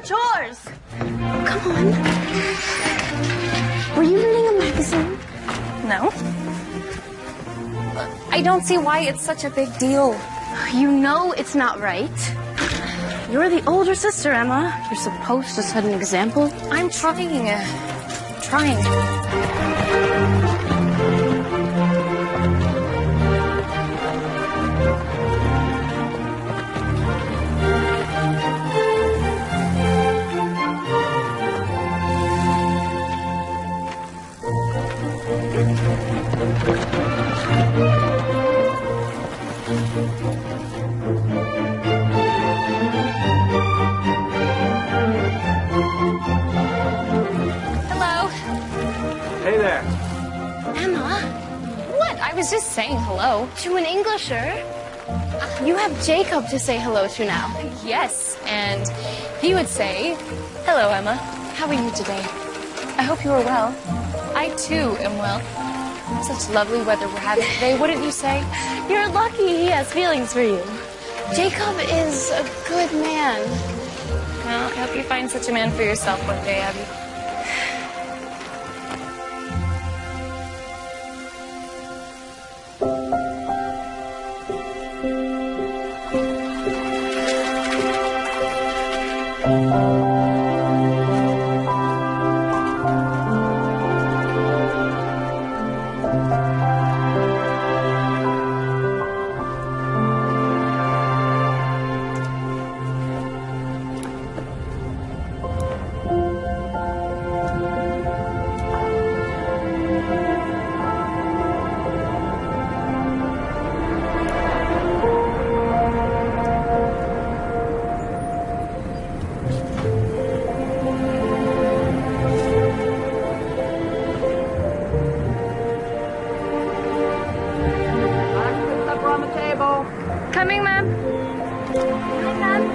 chores. Come on. Were you reading a magazine? No. I don't see why it's such a big deal. You know it's not right. You're the older sister, Emma. You're supposed to set an example. I'm trying. Trying. Hey there. Emma? What? I was just saying hello. To an Englisher? You have Jacob to say hello to now. Yes, and he would say, hello, Emma. How are you today? I hope you are well. I, too, am well. Such lovely weather we're having today, wouldn't you say? You're lucky he has feelings for you. Jacob is a good man. Well, I hope you find such a man for yourself one day, Abby. Coming, ma'am. Hi, ma'am.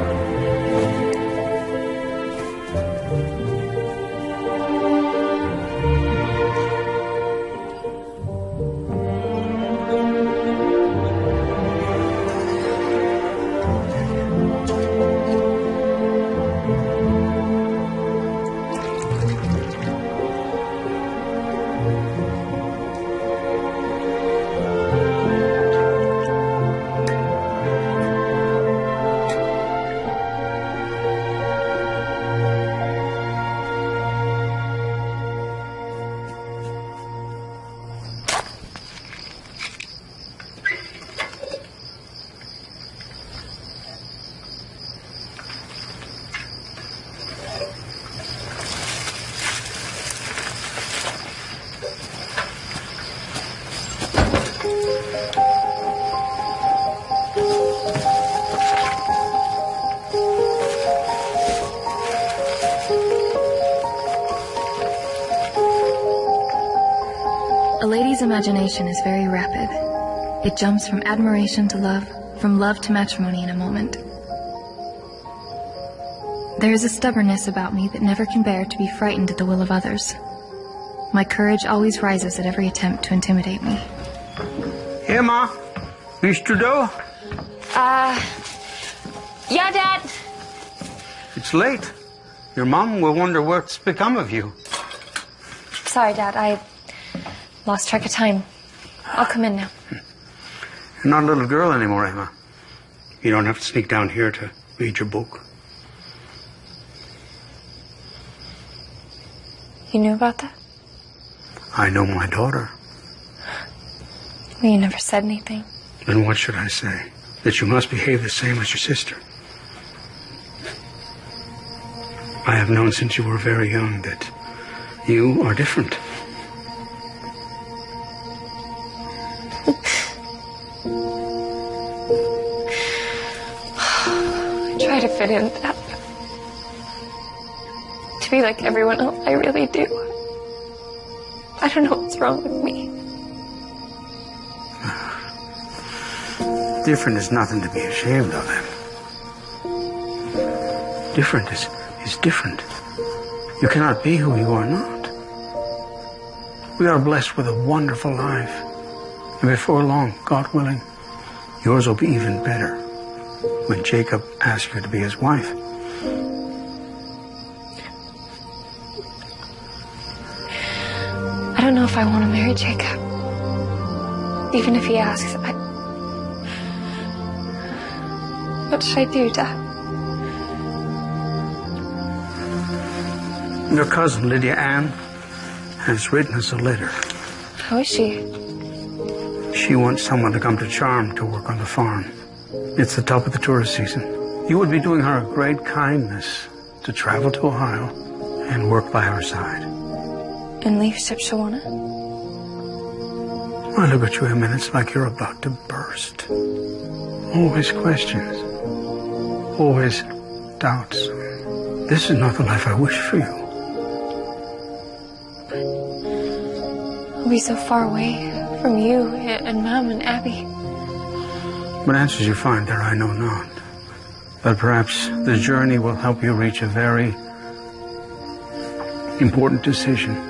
A lady's imagination is very rapid. It jumps from admiration to love, from love to matrimony in a moment. There is a stubbornness about me that never can bear to be frightened at the will of others. My courage always rises at every attempt to intimidate me. Emma, Mr. Doe? Yeah, Dad. It's late. Your mom will wonder what's become of you. Sorry, Dad. I lost track of time. I'll come in now. You're not a little girl anymore, Emma. You don't have to sneak down here to read your book. You knew about that? I know my daughter. Well, you never said anything. Then what should I say? That you must behave the same as your sister. I have known since you were very young that you are different. I try to fit in, Dad. To be like everyone else, I really do. I don't know what's wrong with me. Different is nothing to be ashamed of, Em. Different is different. You cannot be who you are not. We are blessed with a wonderful life. And before long, God willing, yours will be even better when Jacob asks you to be his wife. if I want to marry Jacob. Even if he asks, what should I do, Dad? Your cousin, Lydia Ann, has written us a letter. How is she? She wants someone to come to Charm to work on the farm. It's the top of the tourist season. You would be doing her a great kindness to travel to Ohio and work by her side. And leave Shipshawana? I look at you a minute, it's like you're about to burst. Always questions. Always doubts. This is not the life I wish for you. I'll be so far away from you and Mom and Abby. What answers you find there, I know not. But perhaps the journey will help you reach a very important decision.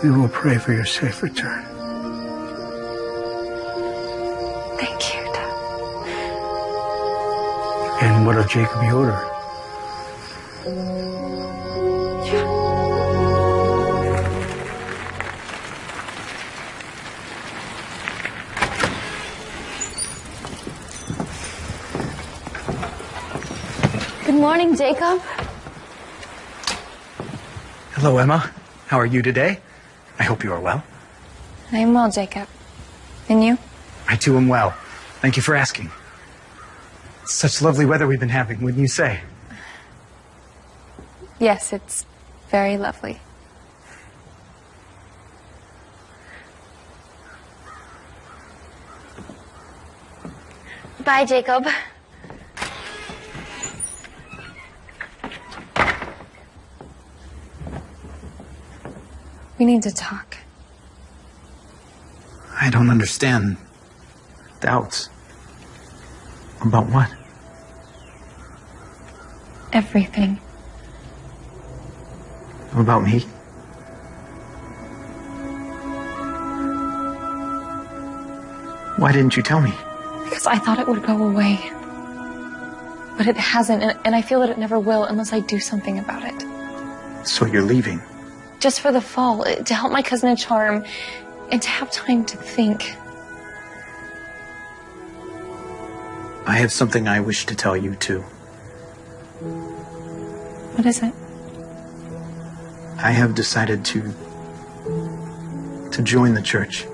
We will pray for your safe return. Thank you, Dad. And what of Jacob Yoder? Good morning, Jacob. Hello, Emma. How are you today? I hope you are well. I'm well, Jacob. And you? I too am well. Thank you for asking. It's such lovely weather we've been having, wouldn't you say? Yes, it's very lovely. Bye, Jacob. We need to talk. I don't understand. Doubts. About what? Everything. About me? Why didn't you tell me? Because I thought it would go away. But it hasn't, and I feel that it never will unless I do something about it. So you're leaving? Just for the fall, to help my cousin Charm, and to have time to think. I have something I wish to tell you, too. What is it? I have decided to join the church.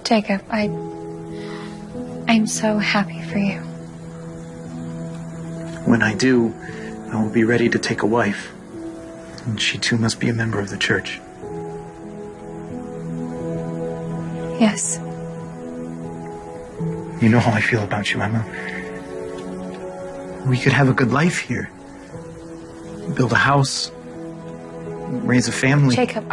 Jacob, I'm so happy for you. When I do, I will be ready to take a wife. And she too must be a member of the church. Yes. You know how I feel about you, Emma. We could have a good life here. Build a house. Raise a family. Jacob,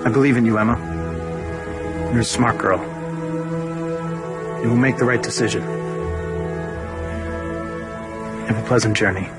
I believe in you, Emma. You're a smart girl. You will make the right decision. Have a pleasant journey.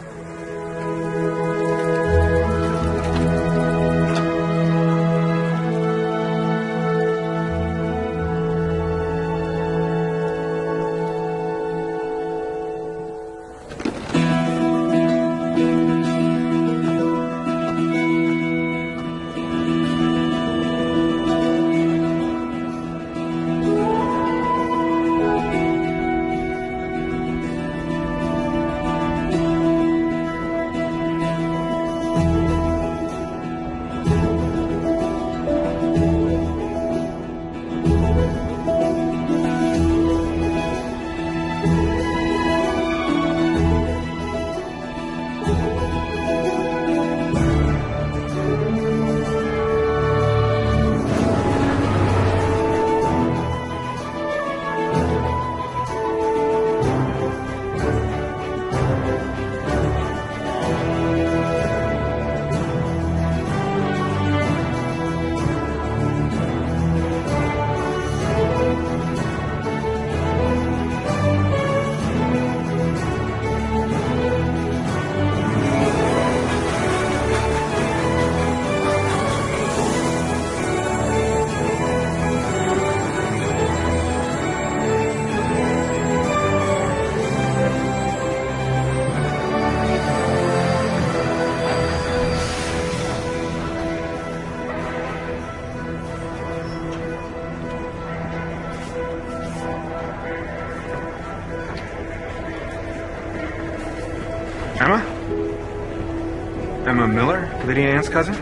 Emma Miller, Lydia Ann's cousin?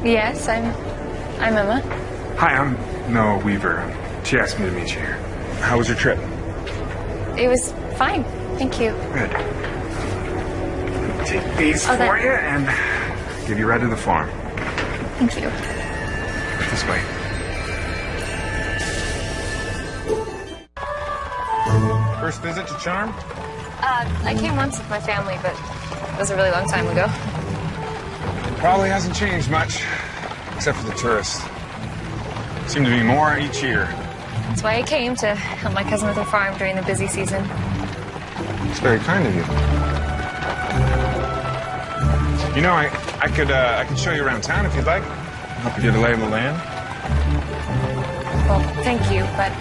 Yes, I'm Emma. Hi, I'm Noah Weaver. She asked me to meet you here. How was your trip? It was fine, thank you. Good. Take these Oh, for you and give you right to the farm. Thank you. This way. First visit to Charm? I came once with my family, but it was a really long time ago. Probably hasn't changed much, except for the tourists. Seem to be more each year. That's why I came, to help my cousin with her farm during the busy season. It's very kind of you. You know, I could show you around town if you'd like. Help you get a lay of the land. Well, thank you, but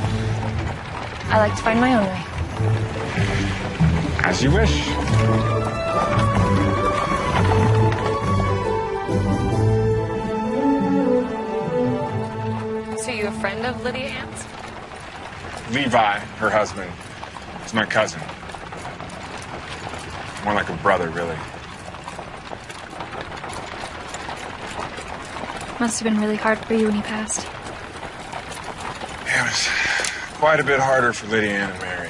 I like to find my own way. As you wish. So you a friend of Lydia Ann's? Levi, her husband, is my cousin. More like a brother, really. Must have been really hard for you when he passed. Yeah, it was quite a bit harder for Lydia Ann and Mary.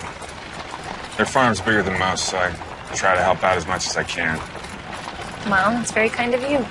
Their farm's bigger than most, so I try to help out as much as I can. Well, it's very kind of you.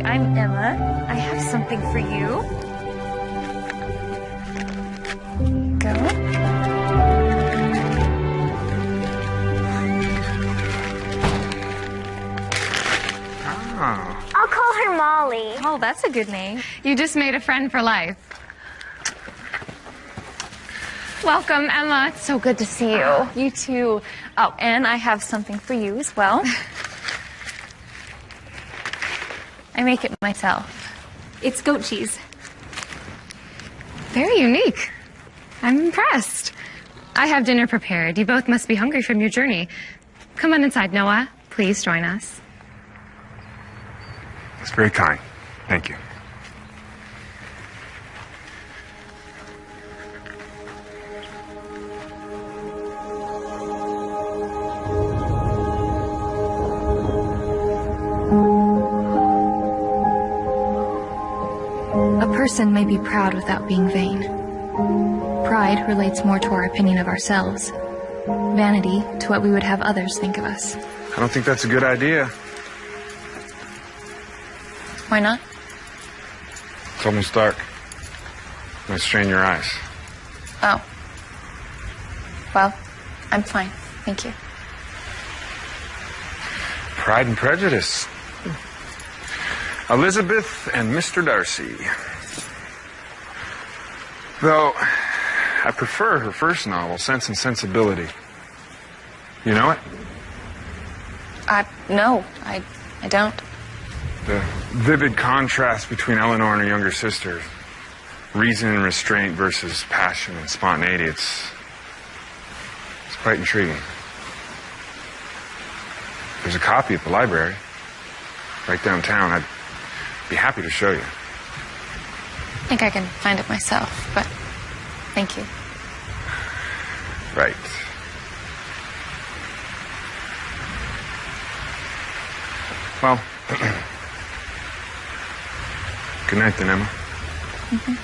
I'm Emma. I have something for you. Go. Oh. I'll call her Molly. Oh, that's a good name. You just made a friend for life. Welcome, Emma. It's so good to see you. You too. Oh, and I have something for you as well. I make it myself. It's goat cheese. Very unique. I'm impressed. I have dinner prepared. You both must be hungry from your journey. Come on inside, Noah. Please join us. That's very kind. Thank you. A person may be proud without being vain. Pride relates more to our opinion of ourselves. Vanity to what we would have others think of us. I don't think that's a good idea. Why not? It's almost dark. Now strain your eyes. Oh. Well, I'm fine. Thank you. Pride and Prejudice. Elizabeth and Mr. Darcy. Though, I prefer her first novel, Sense and Sensibility. You know it? No, I don't. The vivid contrast between Eleanor and her younger sister. Reason and restraint versus passion and spontaneity. It's quite intriguing. There's a copy at the library, right downtown. I'd be happy to show you. I think I can find it myself, but thank you. Right. Well, good night then, Emma. Mm-hmm.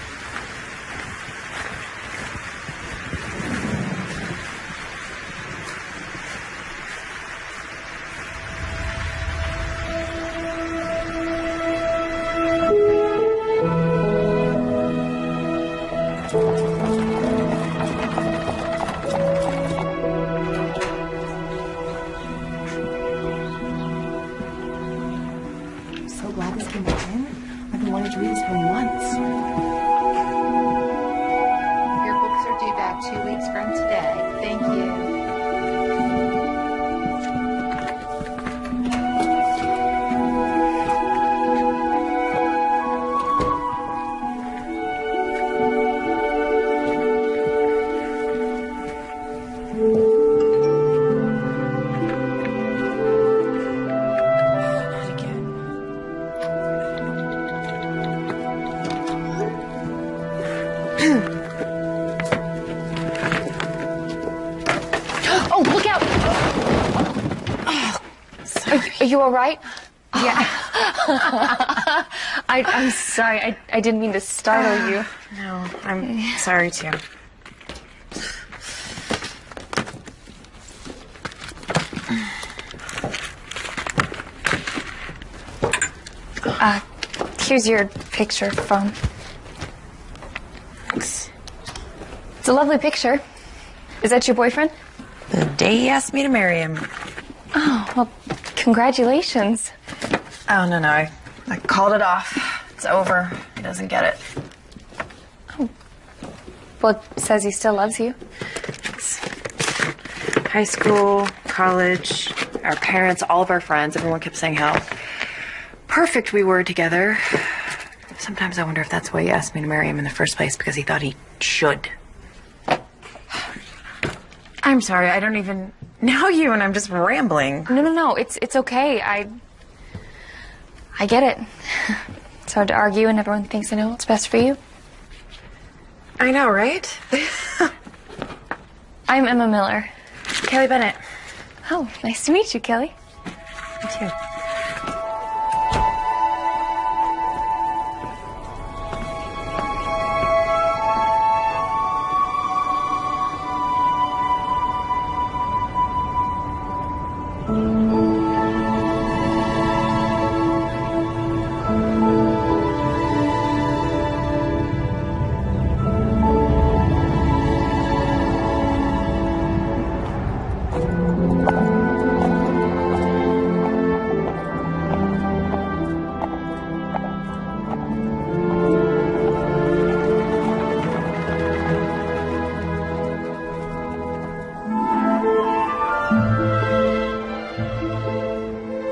So glad this came out. wanted to read this for months. Your books are due back 2 weeks from today. Thank you. Oh, look out! Are you all right? Yeah. I'm sorry. I didn't mean to startle you. No, I'm sorry too. Here's your picture phone. Thanks. It's a lovely picture. Is that your boyfriend? The day he asked me to marry him. Oh, well, congratulations. Oh, no. I called it off. It's over. He doesn't get it. Oh. Well, it says he still loves you. High school, college, our parents, all of our friends, everyone kept saying how perfect we were together. Sometimes I wonder if that's why he asked me to marry him in the first place, because he thought he should. I'm sorry, I don't even know you and I'm just rambling. No. It's okay. I get it. It's hard to argue and everyone thinks I know what's best for you. I know, right? I'm Emma Miller. Kelly Bennett. Oh, nice to meet you, Kelly. Me too.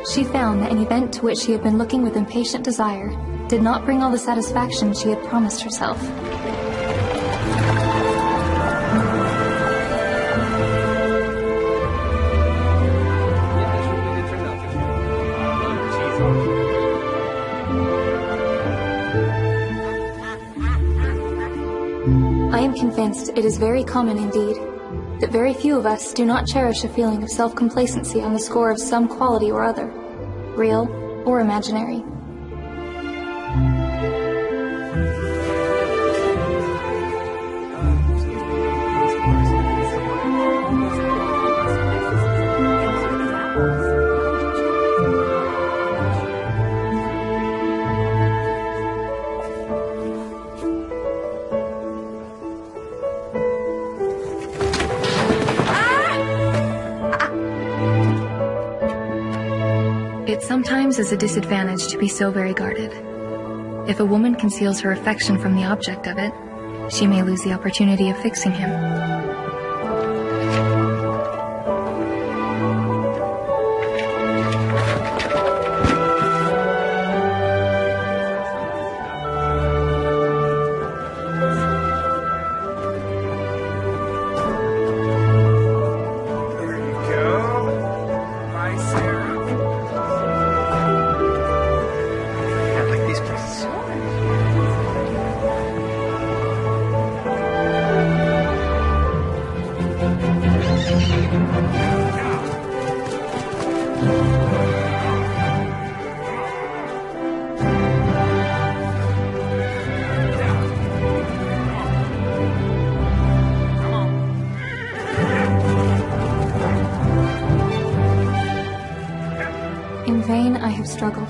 She found that an event to which she had been looking with impatient desire did not bring all the satisfaction she had promised herself. I am convinced it is very common indeed that very few of us do not cherish a feeling of self-complacency on the score of some quality or other, real or imaginary. It sometimes is a disadvantage to be so very guarded. If a woman conceals her affection from the object of it, she may lose the opportunity of fixing him. In vain I have struggled.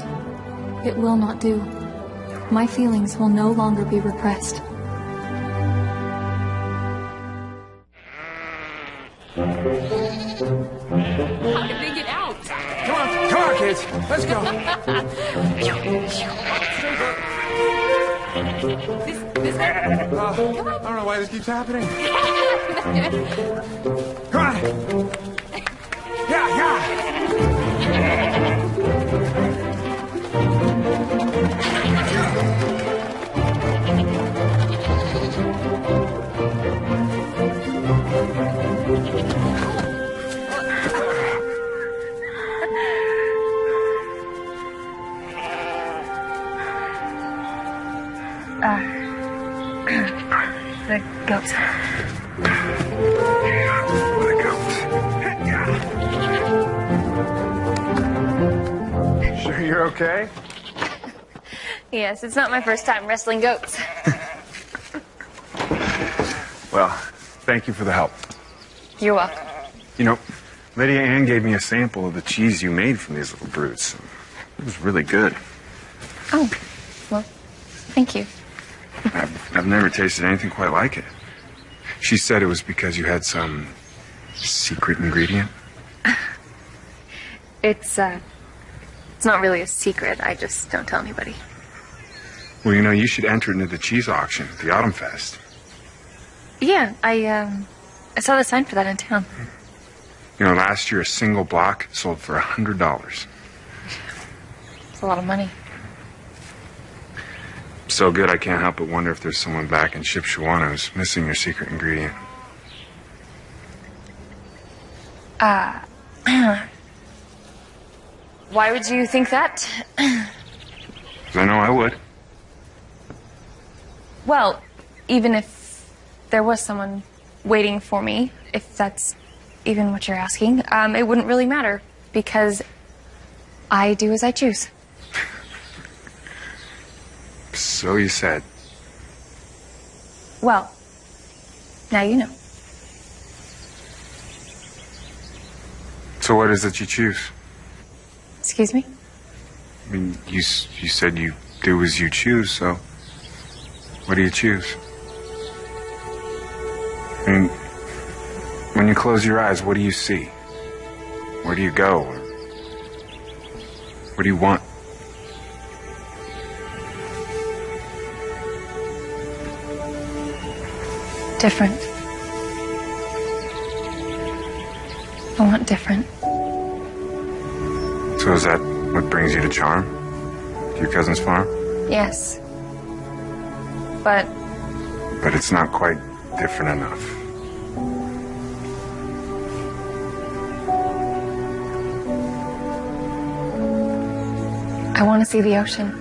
It will not do. My feelings will no longer be repressed. How did they get out? Come on, kids. Let's go. I don't know why this keeps happening. Come on. Yeah. The goats. Sure you're okay? Yes, it's not my first time wrestling goats. Well, thank you for the help. You're welcome. You know, Lydia Ann gave me a sample of the cheese you made from these little brutes. It was really good. Oh, well, thank you. I've never tasted anything quite like it. She said it was because you had some secret ingredient. It's not really a secret. I just don't tell anybody. Well, you know, you should enter into the cheese auction at the Autumn Fest. Yeah, I saw the sign for that in town. You know, last year a single block sold for $100. It's a lot of money. So good, I can't help but wonder if there's someone back in Shipshawana who's missing your secret ingredient. Why would you think that? 'Cause I know I would. Well, even if there was someone waiting for me, if that's even what you're asking, it wouldn't really matter because I do as I choose. So you said. Well, now you know. So what is it you choose? Excuse me? I mean, you said you do as you choose, so what do you choose? I mean, when you close your eyes, what do you see? Where do you go? What do you want? Different. I want different. So is that what brings you to Charm? To your cousin's farm? Yes. But But it's not quite different enough. I want to see the ocean.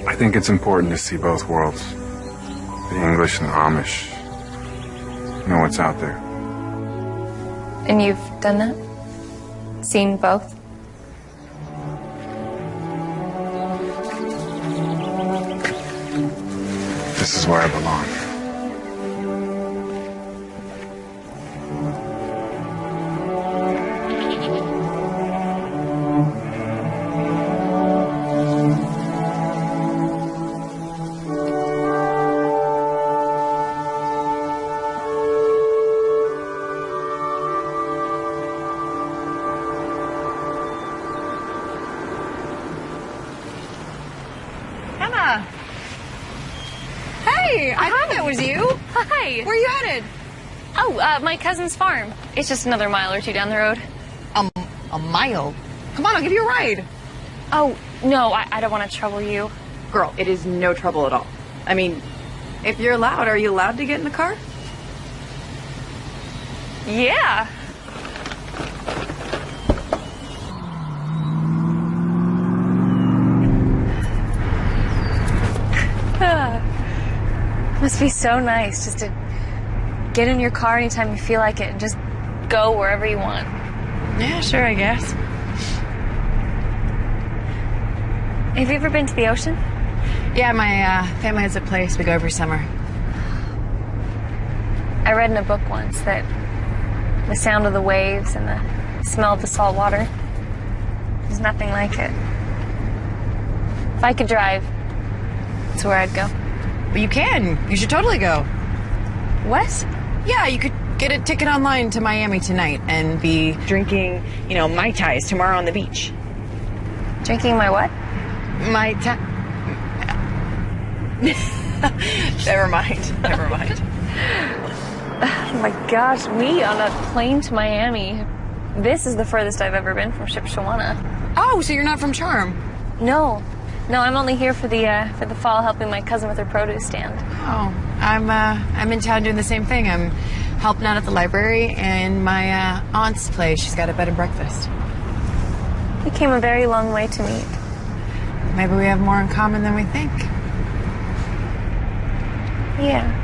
I think it's important to see both worlds. The English and the Amish. Know what's out there. And you've done that? Seen both? This is where I belong. Emma! Hey, I thought that was you. Hi. Where are you headed? Oh, my cousin's farm. It's just another mile or two down the road. A mile? Come on, I'll give you a ride. Oh, no, I don't want to trouble you. Girl, it is no trouble at all. I mean, if you're allowed, are you allowed to get in the car? Yeah. Must be so nice just to get in your car anytime you feel like it and just go wherever you want. Yeah, sure, I guess. Have you ever been to the ocean? Yeah, my family has a place we go every summer. I read in a book once that the sound of the waves and the smell of the salt water, there's nothing like it. If I could drive, that's where I'd go. But you can. You should totally go. What? Yeah, you could get a ticket online to Miami tonight and be drinking, Mai Tais tomorrow on the beach. Drinking my what? My time. Never mind. Never mind. Oh my gosh, we on a plane to Miami. This is the furthest I've ever been from Shipshawana. Oh, so you're not from Charm? No, I'm only here for the fall, helping my cousin with her produce stand. Oh, I'm in town doing the same thing. I'm helping out at the library and my aunt's place. She's got a bed and breakfast. We came a very long way to meet. Maybe we have more in common than we think. Yeah.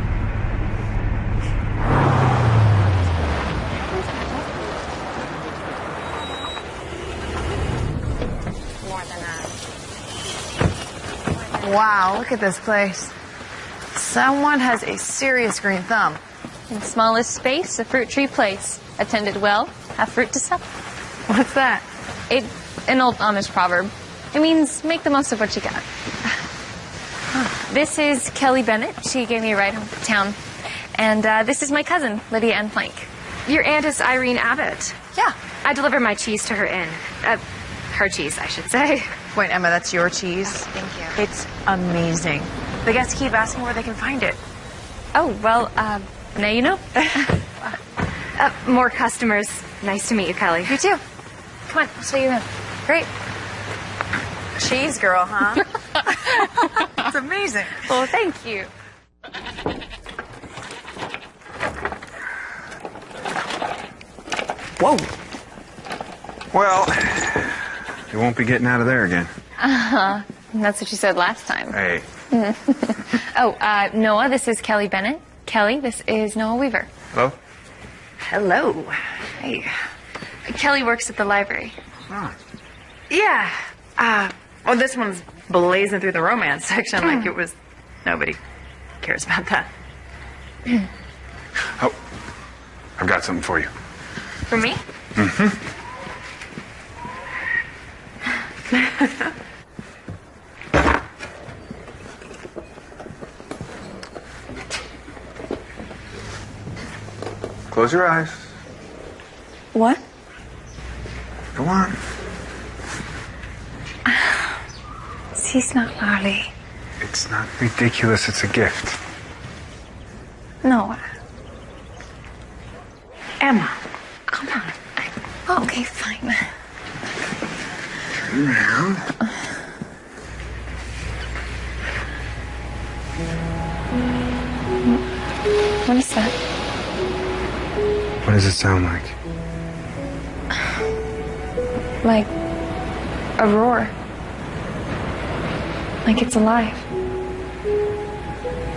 Wow, look at this place. Someone has a serious green thumb. In smallest space, a fruit tree place. Attended well, have fruit to sell. What's that? An old Amish proverb. It means make the most of what you got. This is Kelly Bennett. She gave me a ride home to town. And this is my cousin, Lydia Ann Plank. Your aunt is Irene Abbott. Yeah. I deliver my cheese to her inn. Her cheese, I should say. Wait, Emma, that's your cheese? Thank you. It's amazing. The guests keep asking where they can find it. Oh, well, now you know. More customers. Nice to meet you, Kelly. You too. Come on, I'll show you in. Great. Cheese girl, huh? It's amazing. Well, thank you. Whoa. Well, you won't be getting out of there again. That's what you said last time. Hey. Oh, Noah, this is Kelly Bennett. Kelly, this is Noah Weaver. Hello? Hello. Hey. Kelly works at the library. Oh. Yeah. Well, this one's blazing through the romance section like it was... Nobody cares about that. Oh, I've got something for you. For me? Mm-hmm. Close your eyes. What? Go on. She's not early. It's not ridiculous. It's a gift. Noah. Emma. Come on. Oh, okay, fine. Turn around. What is that? What does it sound like? Like a roar. Like it's alive.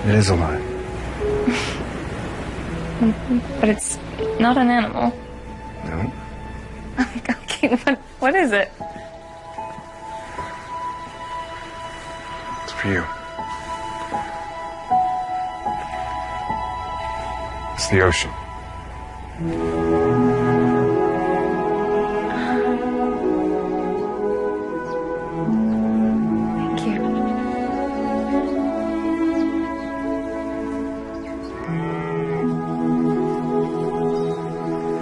It is alive. But it's not an animal. No. Okay, what is it? It's for you. It's the ocean. Thank you.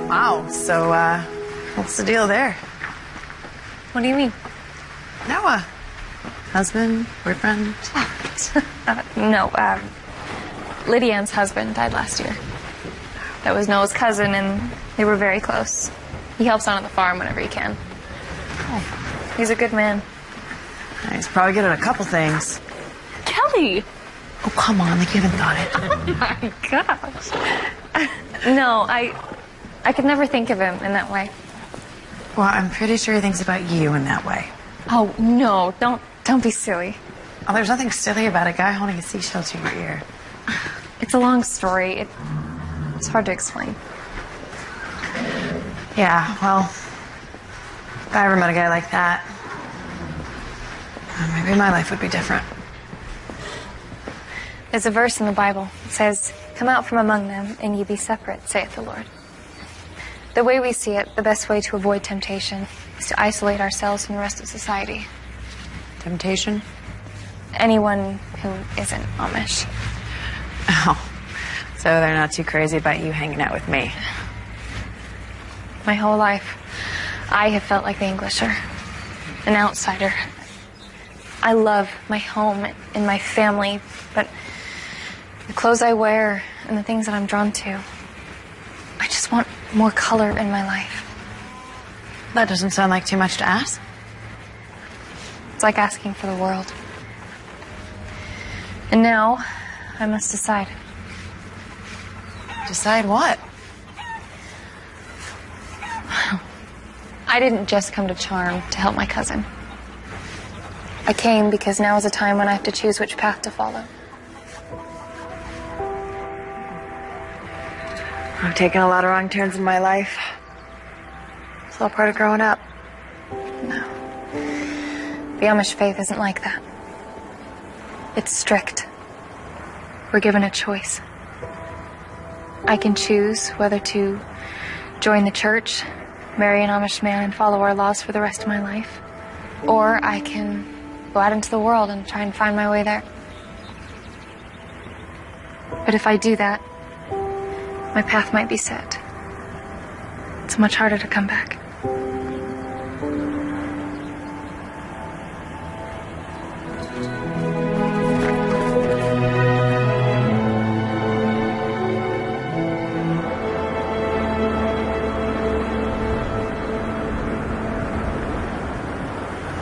Wow. So, what's the deal there? What do you mean? Noah. Husband? Boyfriend? No, Lydia Ann's husband died last year. That was Noah's cousin, and they were very close. He helps out on the farm whenever he can. Oh, he's a good man. He's probably good at a couple things. Kelly! Oh, come on, like you haven't thought it. Oh my gosh. No, I could never think of him in that way. Well, I'm pretty sure he thinks about you in that way. Oh, no, don't be silly. Oh, there's nothing silly about a guy holding a seashell to your ear. It's a long story. It's hard to explain. Yeah, well, if I ever met a guy like that, maybe my life would be different. There's a verse in the Bible. It says, "Come out from among them, and ye be separate, saith the Lord." The way we see it, the best way to avoid temptation is to isolate ourselves from the rest of society. Temptation? Anyone who isn't Amish. Oh, so they're not too crazy about you hanging out with me. My whole life, I have felt like the Englisher, an outsider. I love my home and my family, but the clothes I wear and the things that I'm drawn to, I just want more color in my life. That doesn't sound like too much to ask. It's like asking for the world. And now, I must decide. Decide what? I didn't just come to Charm to help my cousin. I came because now is a time when I have to choose which path to follow. I've taken a lot of wrong turns in my life. It's all part of growing up. No. The Amish faith isn't like that. It's strict. We're given a choice. I can choose whether to join the church, marry an Amish man, and follow our laws for the rest of my life. Or I can go out into the world and try and find my way there. But if I do that, my path might be set. It's much harder to come back.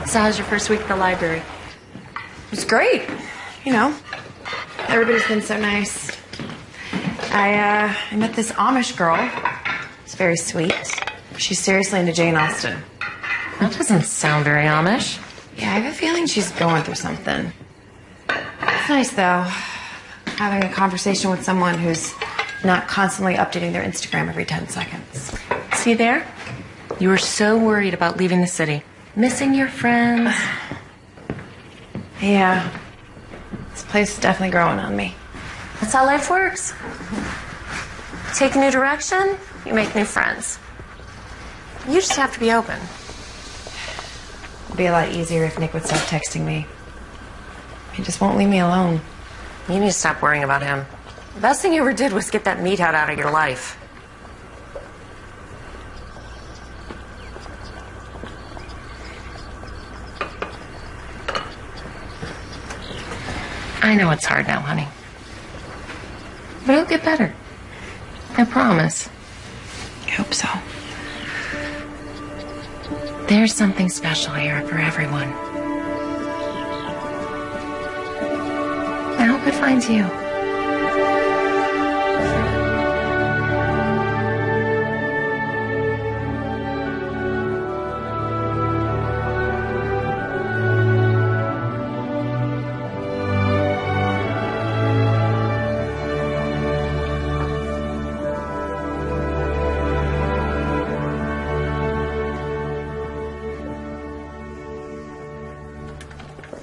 So how's your first week at the library? It was great. You know, everybody's been so nice. I met this Amish girl. It's very sweet. She's seriously into Jane Austen. That doesn't sound very Amish. Yeah, I have a feeling she's going through something. It's nice, though, having a conversation with someone who's not constantly updating their Instagram every 10 seconds. See there? You were so worried about leaving the city. Missing your friends. Yeah. This place is definitely growing on me. That's how life works. Take a new direction, you make new friends. You just have to be open. It'd be a lot easier if Nick would stop texting me. He just won't leave me alone. You need to stop worrying about him. The best thing you ever did was get that meathead out of your life. I know it's hard now, honey. But it'll get better. I promise. I hope so. There's something special here for everyone. I hope it finds you.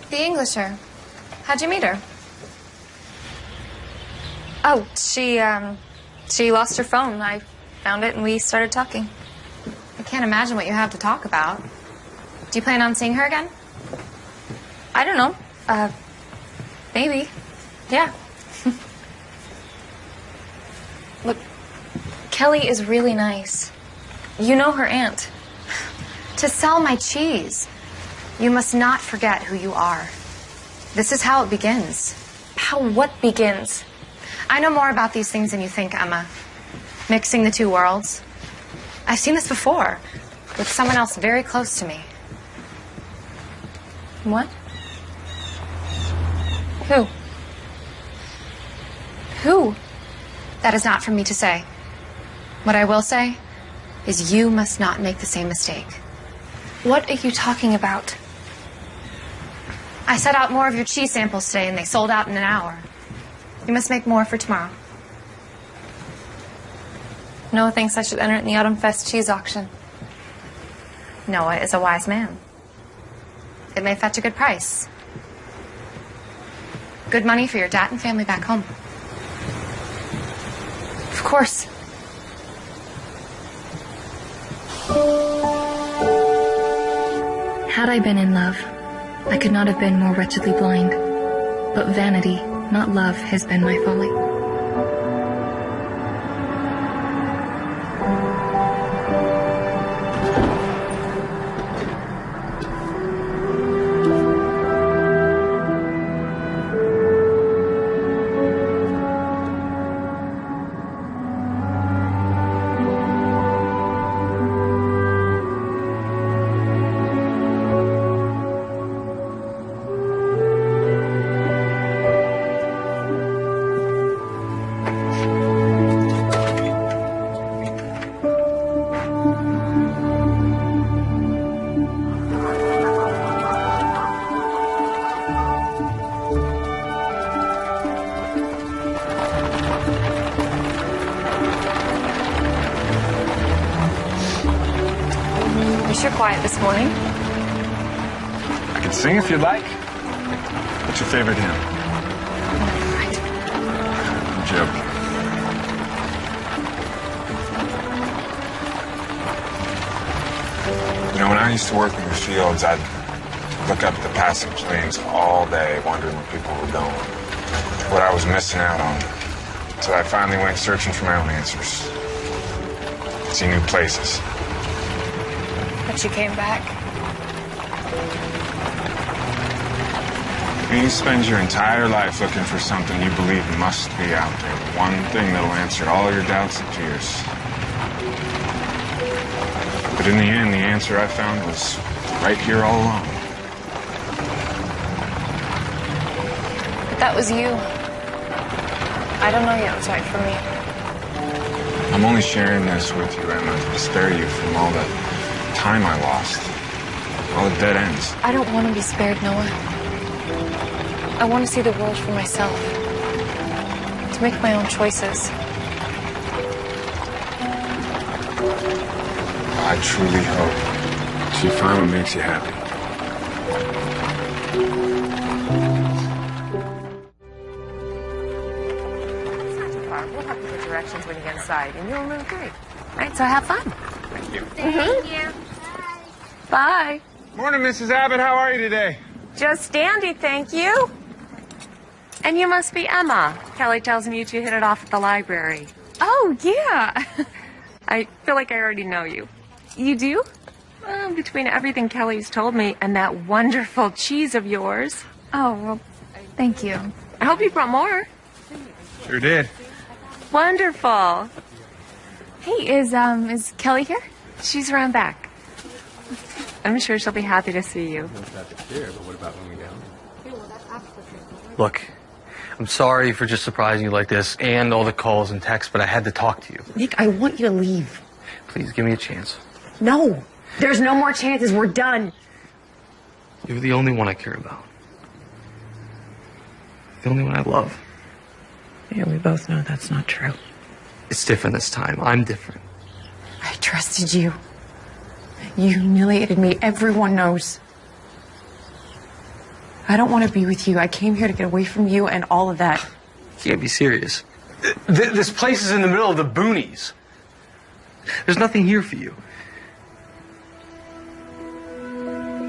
The Englisher. How'd you meet her? Oh, she lost her phone. I found it and we started talking. I can't imagine what you have to talk about. Do you plan on seeing her again? I don't know. Maybe. Yeah. Look, Kelly is really nice. You know her aunt. To sell my cheese, you must not forget who you are. This is how it begins. How what begins? I know more about these things than you think, Emma. Mixing the two worlds. I've seen this before, with someone else very close to me. What? Who? Who? That is not for me to say. What I will say is you must not make the same mistake. What are you talking about? I set out more of your cheese samples today and they sold out in an hour. You must make more for tomorrow. Noah thinks I should enter it in the Autumn Fest cheese auction. Noah is a wise man. It may fetch a good price. Good money for your dad and family back home. Of course. Had I been in love, I could not have been more wretchedly blind. But vanity, not love, has been my folly. Sure quiet this morning. I can sing if you'd like. What's your favorite hymn? I'm joking. You know, when I used to work in the fields, I'd look up at the passing planes all day, wondering where people were going, what I was missing out on. So I finally went searching for my own answers. See new places. But you came back. When you spend your entire life looking for something you believe must be out there, one thing that'll answer all your doubts and fears. But in the end, the answer I found was right here all along. But that was you. I don't know yet what's right for me. I'm only sharing this with you, Emma, to spare you from all the time I lost, all the dead ends. I don't want to be spared, Noah. I want to see the world for myself, to make my own choices. I truly hope you find what makes you happy. It's not too far. We'll help you with directions when you get inside, and you'll move great. All right, so have fun. Thank you. Thank you. Bye. Morning, Mrs. Abbott. How are you today? Just dandy, thank you. And you must be Emma. Kelly tells me you two hit it off at the library. Oh, yeah. I feel like I already know you. You do? Well, between everything Kelly's told me and that wonderful cheese of yours. Oh, well, thank you. I hope you brought more. Sure did. Wonderful. Hey, is Kelly here? She's around back. I'm sure she'll be happy to see you. Look, I'm sorry for just surprising you like this and all the calls and texts, but I had to talk to you. Nick, I want you to leave. Please, give me a chance. No, there's no more chances. We're done. You're the only one I care about. The only one I love. Yeah, we both know that's not true. It's different this time. I'm different. I trusted you. You humiliated me. Everyone knows. I don't want to be with you. I came here to get away from you and all of that. You can't be serious. This place is in the middle of the boonies. There's nothing here for you.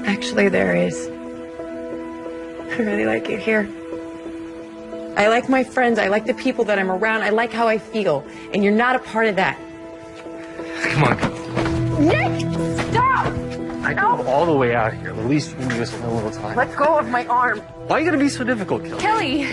Actually, there is. I really like it here. I like my friends. I like the people that I'm around. I like how I feel. And you're not a part of that. Come on. Nick, stop! I drove all the way out here. The least you can do is spend a little time. Let go of my arm. Why you gotta be so difficult, Kelly? Kelly!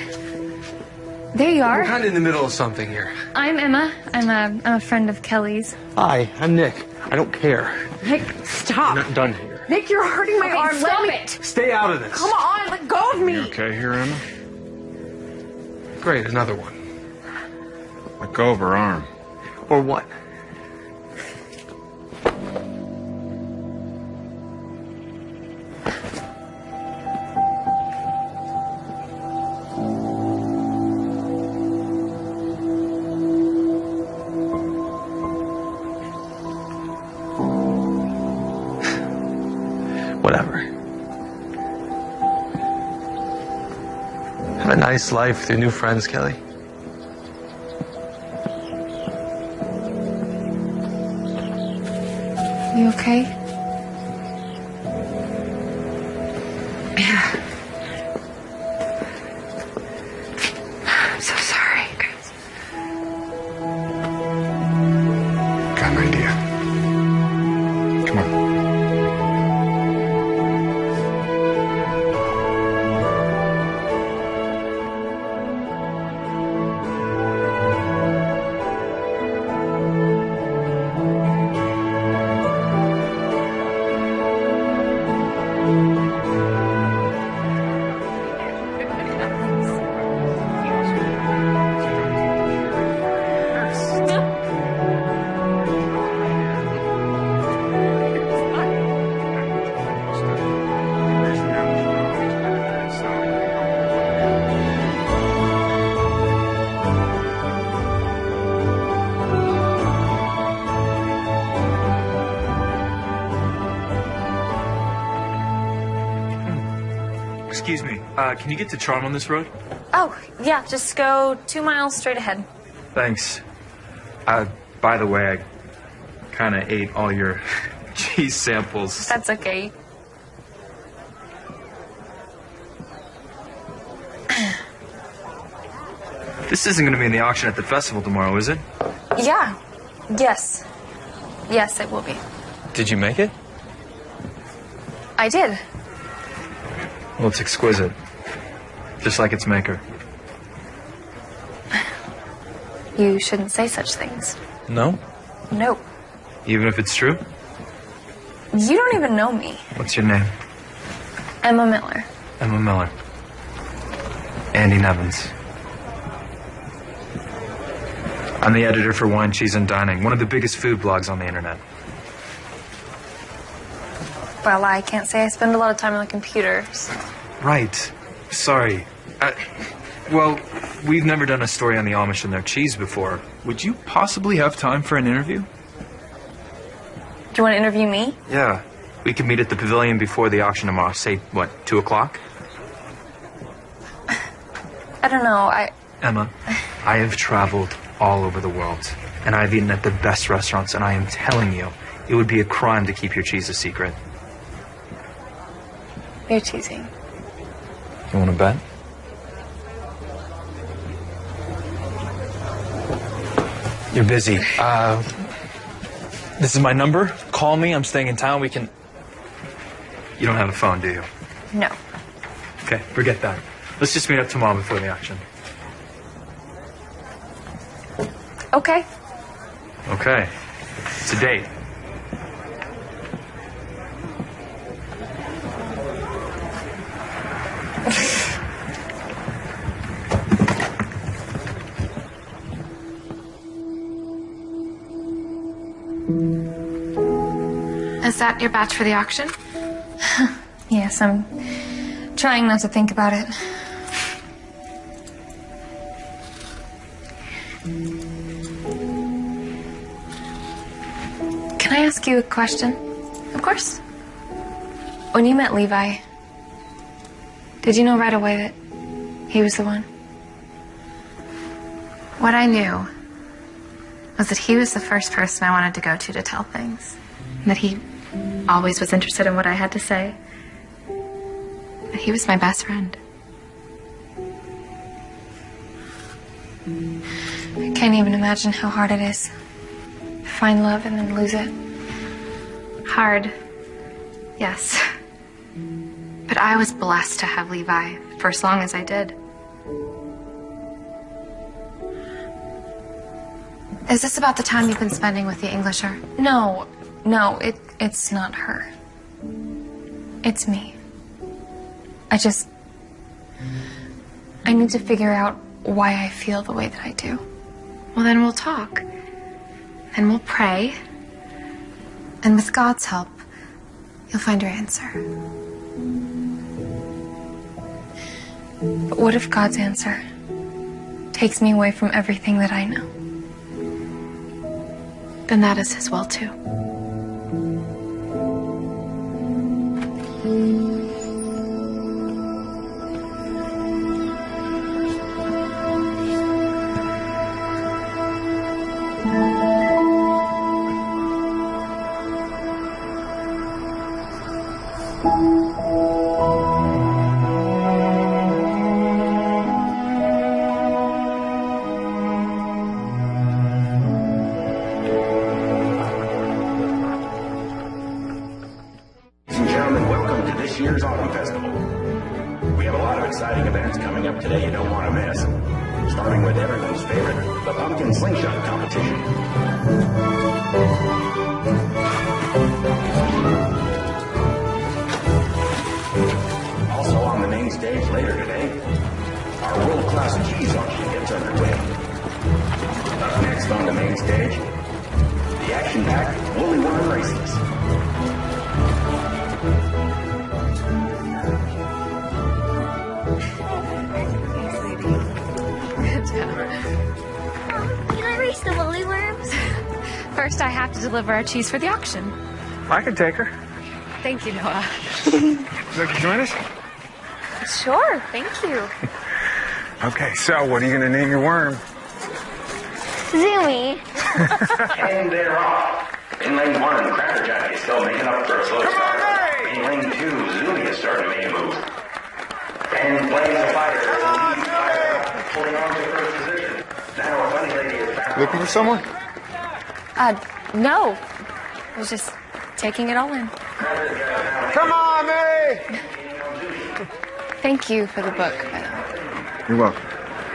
There you are. We're kind of in the middle of something here. I'm Emma. I'm a friend of Kelly's. Hi, I'm Nick. I don't care. Nick, stop. We're not done here. Nick, you're hurting my arm. Stop Let me. it! Stay out of this. Come on, let go of me. You okay here, Emma? Great, another one. Let go of her arm. Or what? Whatever. Have a nice life with your new friends, Kelly. You okay? Yeah. I'm so sorry, guys. Got an idea. Come on. Excuse me, can you get to Charm on this road? Oh, yeah, just go 2 miles straight ahead. Thanks. By the way, I kind of ate all your cheese samples. That's okay. This isn't going to be in the auction at the festival tomorrow, is it? Yeah. Yes. Yes, it will be. Did you make it? I did. Well, it's exquisite. Just like its maker. You shouldn't say such things. No? No. Even if it's true? You don't even know me. What's your name? Emma Miller. Emma Miller. Andy Nevins. I'm the editor for Wine, Cheese, and Dining, one of the biggest food blogs on the internet. Well, I can't say I spend a lot of time on the computers. Right. Sorry. Well, we've never done a story on the Amish and their cheese before. Would you possibly have time for an interview? Do you want to interview me? Yeah. We could meet at the pavilion before the auction tomorrow. Say, what, 2 o'clock? I don't know, Emma, I have traveled all over the world, and I've eaten at the best restaurants, and I am telling you, it would be a crime to keep your cheese a secret. You're teasing. You want to bet? You're busy. This is my number. Call me. I'm staying in town. We can... You don't have a phone, do you? No. Okay, forget that. Let's just meet up tomorrow before the auction. Okay. Okay. It's a date. Is that your batch for the auction? Yes, I'm trying not to think about it. Can I ask you a question? Of course. When you met Levi, did you know right away that he was the one? What I knew was that he was the first person I wanted to go to tell things. And that he always was interested in what I had to say. That he was my best friend. I can't even imagine how hard it is to find love and then lose it. Hard, yes. But I was blessed to have Levi for as long as I did. Is this about the time you've been spending with the Englisher? No, it's not her. It's me. I need to figure out why I feel the way that I do. Well, then we'll talk. And we'll pray. And with God's help, you'll find your answer. But what if God's answer takes me away from everything that I know? Then that is his will, too. First, I have to deliver our cheese for the auction. I can take her. Thank you, Noah. Would you like to join us? Sure, thank you. Okay, so what are you going to name your worm? Zooey. And they're off. In lane 1, Cracker Jack is still making up for a slow start. In lane 2, Zooey is starting to make a move. And Blaze of Fire is leading Fire, holding on to first position. Now a funny lady is back. Looking for someone? No. I was just taking it all in. Come on, May! Thank you for the book, by the way. You're welcome.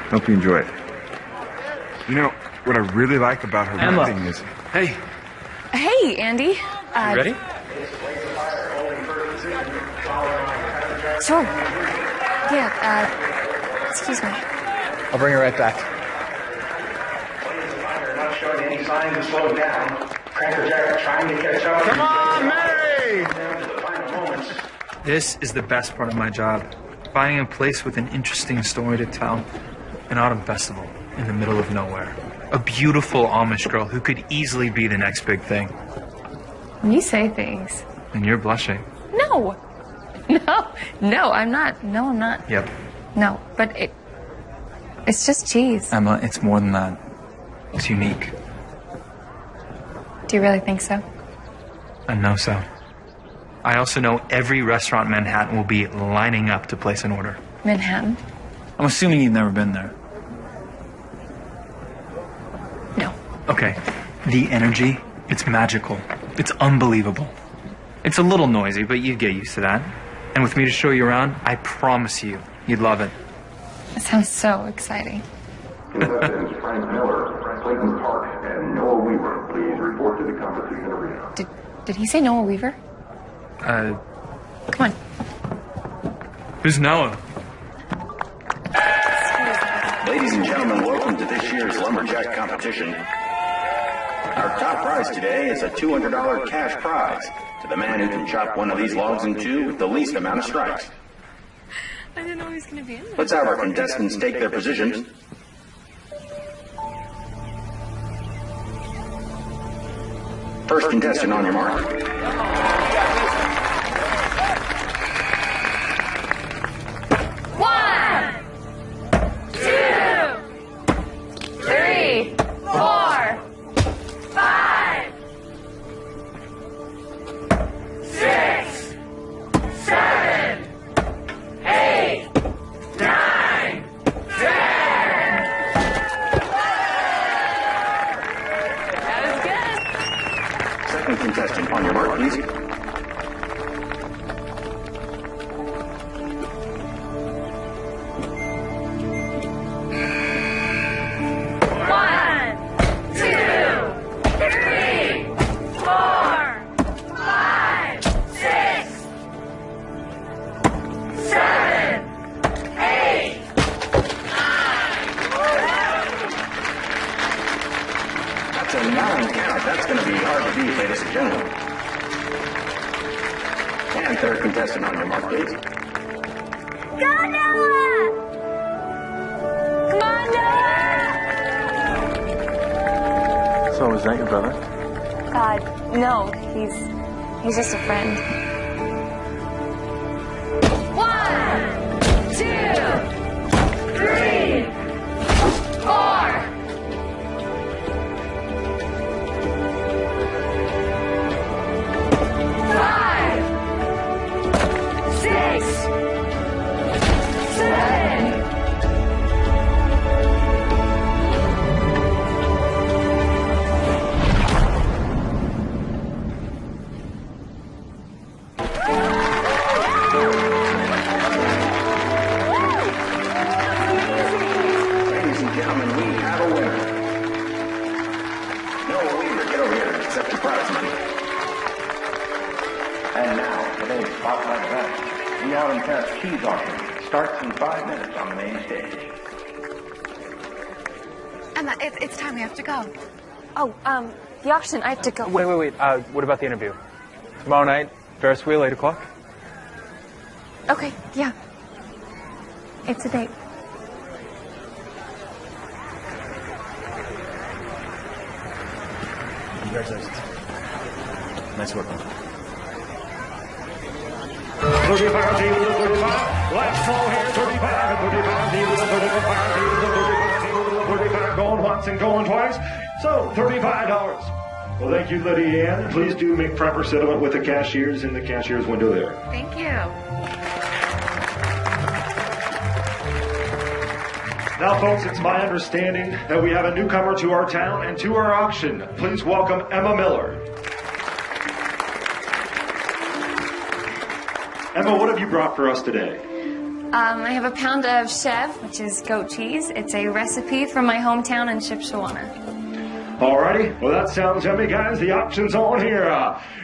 Hope you enjoy it. You know, what I really like about her Emma. writing is... Hey, Hey, Andy. you ready? Sure. Yeah, excuse me. I'll bring her right back. Not showing any signs of slowing down. Cracker Jack trying to catch up. Come on, Mary! Down to the final moments. This is the best part of my job. Finding a place with an interesting story to tell. An autumn festival in the middle of nowhere. A beautiful Amish girl who could easily be the next big thing. You say things. And you're blushing. No. No, I'm not. No, I'm not. Yep. No, but it's just cheese. Emma, it's more than that. It's unique. Do you really think so? I know so. I also know every restaurant in Manhattan will be lining up to place an order. Manhattan? I'm assuming you've never been there. No. Okay. The energy, it's magical. It's unbelievable. It's a little noisy, but you'd get used to that. And with me to show you around, I promise you, you'd love it. That sounds so exciting. Frank Miller, Clayton Park, and Noah Weaver, please report to the competition arena. Did he say Noah Weaver? Come on. Who's Noah? Ladies and gentlemen, welcome to this year's Lumberjack competition. Our top prize today is a $200 cash prize to the man who can chop one of these logs in two with the least amount of strikes. I didn't know he was going to be in there. Let's have our contestants take their positions. First contestant on your mark. Second contestant on your mark, please. That's a 9 count. That's going to be hard to beat, ladies and gentlemen. And third contestant on your mark, please. Go, Noah! Come on, Noah! So, is that your brother? No, he's just a friend. 1, 2, 3, 4. Ladies and gentlemen, we have a winner. Noah Weaver, get over here and accept your prize money. And now, today's spotlight event, the Autumn Fest Cheese Auction, starts in 5 minutes on the main stage. Emma, it's time we have to go. Oh, the auction, I have to go. Wait. What about the interview? Tomorrow night, Ferris wheel, 8 o'clock? Okay, yeah. It's a date. Congratulations. Nice work. 35, deal with the 35. Last call here, 35 and 35, deal with the 35, deal with the 35, deal with the 35, going once and going twice. So, $35. Well, thank you, Lydia Ann. Please do make proper settlement with the cashiers in the cashier's window there. Thank you. Now, folks, it's my understanding that we have a newcomer to our town and to our auction. Please welcome Emma Miller. Emma, what have you brought for us today? I have a pound of chev, which is goat cheese. It's a recipe from my hometown in Shipshawana. Alrighty, well that sounds yummy, guys. The auction's on here.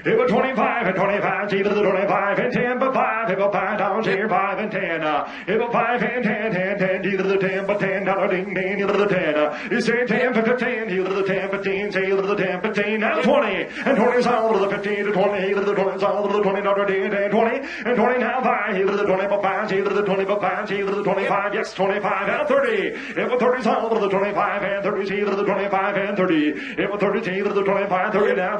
Hip a 25 and 25, G to the 25 and 10, but 5, hip a 5 down here, 5 and 10. Hip a 5 and 10, 10, 10, G to the 10, but 10, dollar ding, ding, G to the 10. You say 10, 15, G to the 10, 15, G to the 10, 15, now 20, and 20 is all to the 15 to 20, G to the 20 is all to the 20, dollar ding, ding, 20, and 20 now 5, G to the 20, but 5, G to the 20, but 5, G to the 25, yes, 25, now 30, if a 30 is all to the 25, and 30 G to the 25, and 30, if a 30 G to the 25, 30 now,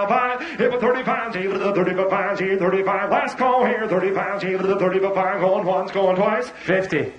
5, if a 35 G to the 35, G 35, last call here, 35 G to the 35, going once, going twice, 50.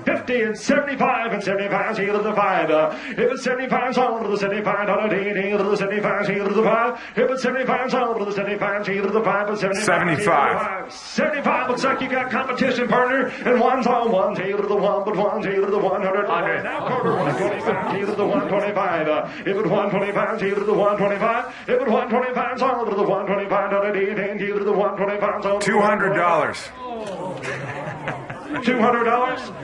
50 and 75 and 75 G to the 5. If it's 75 all to the 75, dollar D to the 75 G to the 5. If it's 75 all to the 75 G to the 5, but 75. 75 looks like you got competition, partner. And one's on 1 G to the 1, but 1 G to the 100. Now quarter 125 G to the 125. If it's 125 G to the 125. If it's 125 all to the 125, dollar D G to the 125. $200. $200?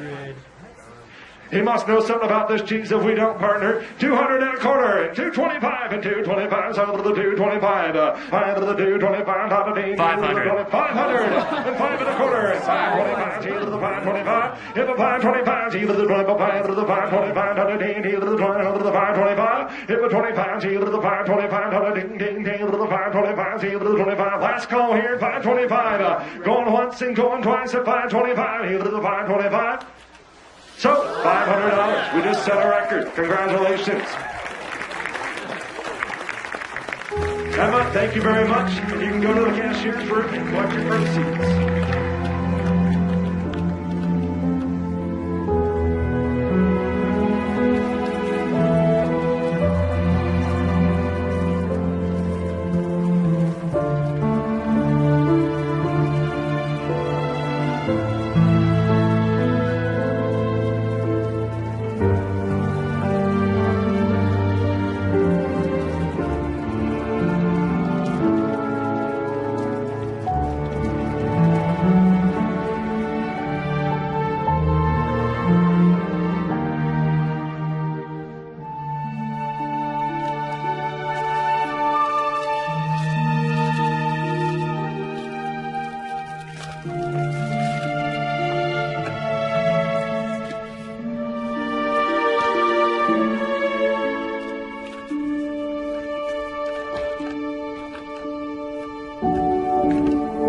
He must know something about this cheese if we don't, partner. 200 and a quarter, and 225 and 225, so to the 225, 5 to the 225, top of the 500. 500 and 5 and a quarter, and 525, G to the 525, if a 525, G to the 25, to the 525, top of the D to the 20, to the 525, if a 25, G to the 525, top of the ding, ding, ding, to the 525, G to the 25, last call here, 525, going once and going twice at 525, G to the 525. So, $500. We just set a record. Congratulations. Emma, thank you very much. And you can go to the cashier's room and collect your proceeds.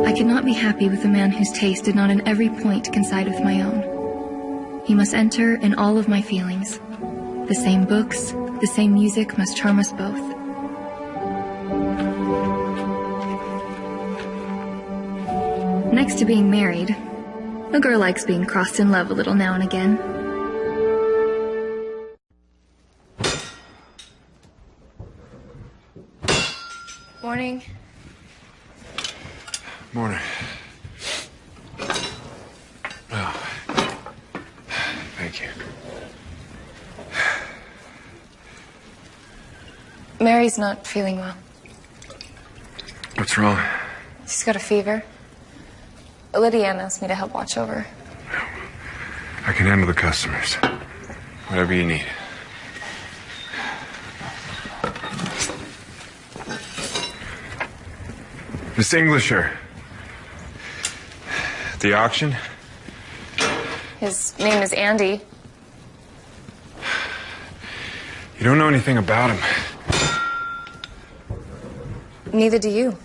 I could not be happy with a man whose taste did not in every point coincide with my own. He must enter in all of my feelings. The same books, the same music must charm us both. Next to being married, a girl likes being crossed in love a little now and again. Morning. Morning. Oh. Thank you. Mary's not feeling well. What's wrong? She's got a fever. Lydia Ann asked me to help watch over her. I can handle the customers. Whatever you need. Miss Englisher. At the auction? His name is Andy. You don't know anything about him. Neither do you.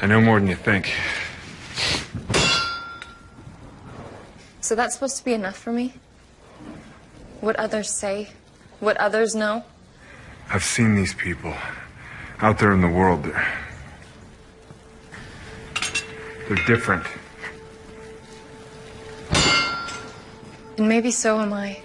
I know more than you think. So that's supposed to be enough for me? What others say? What others know? I've seen these people out there in the world. They're different. And maybe so am I.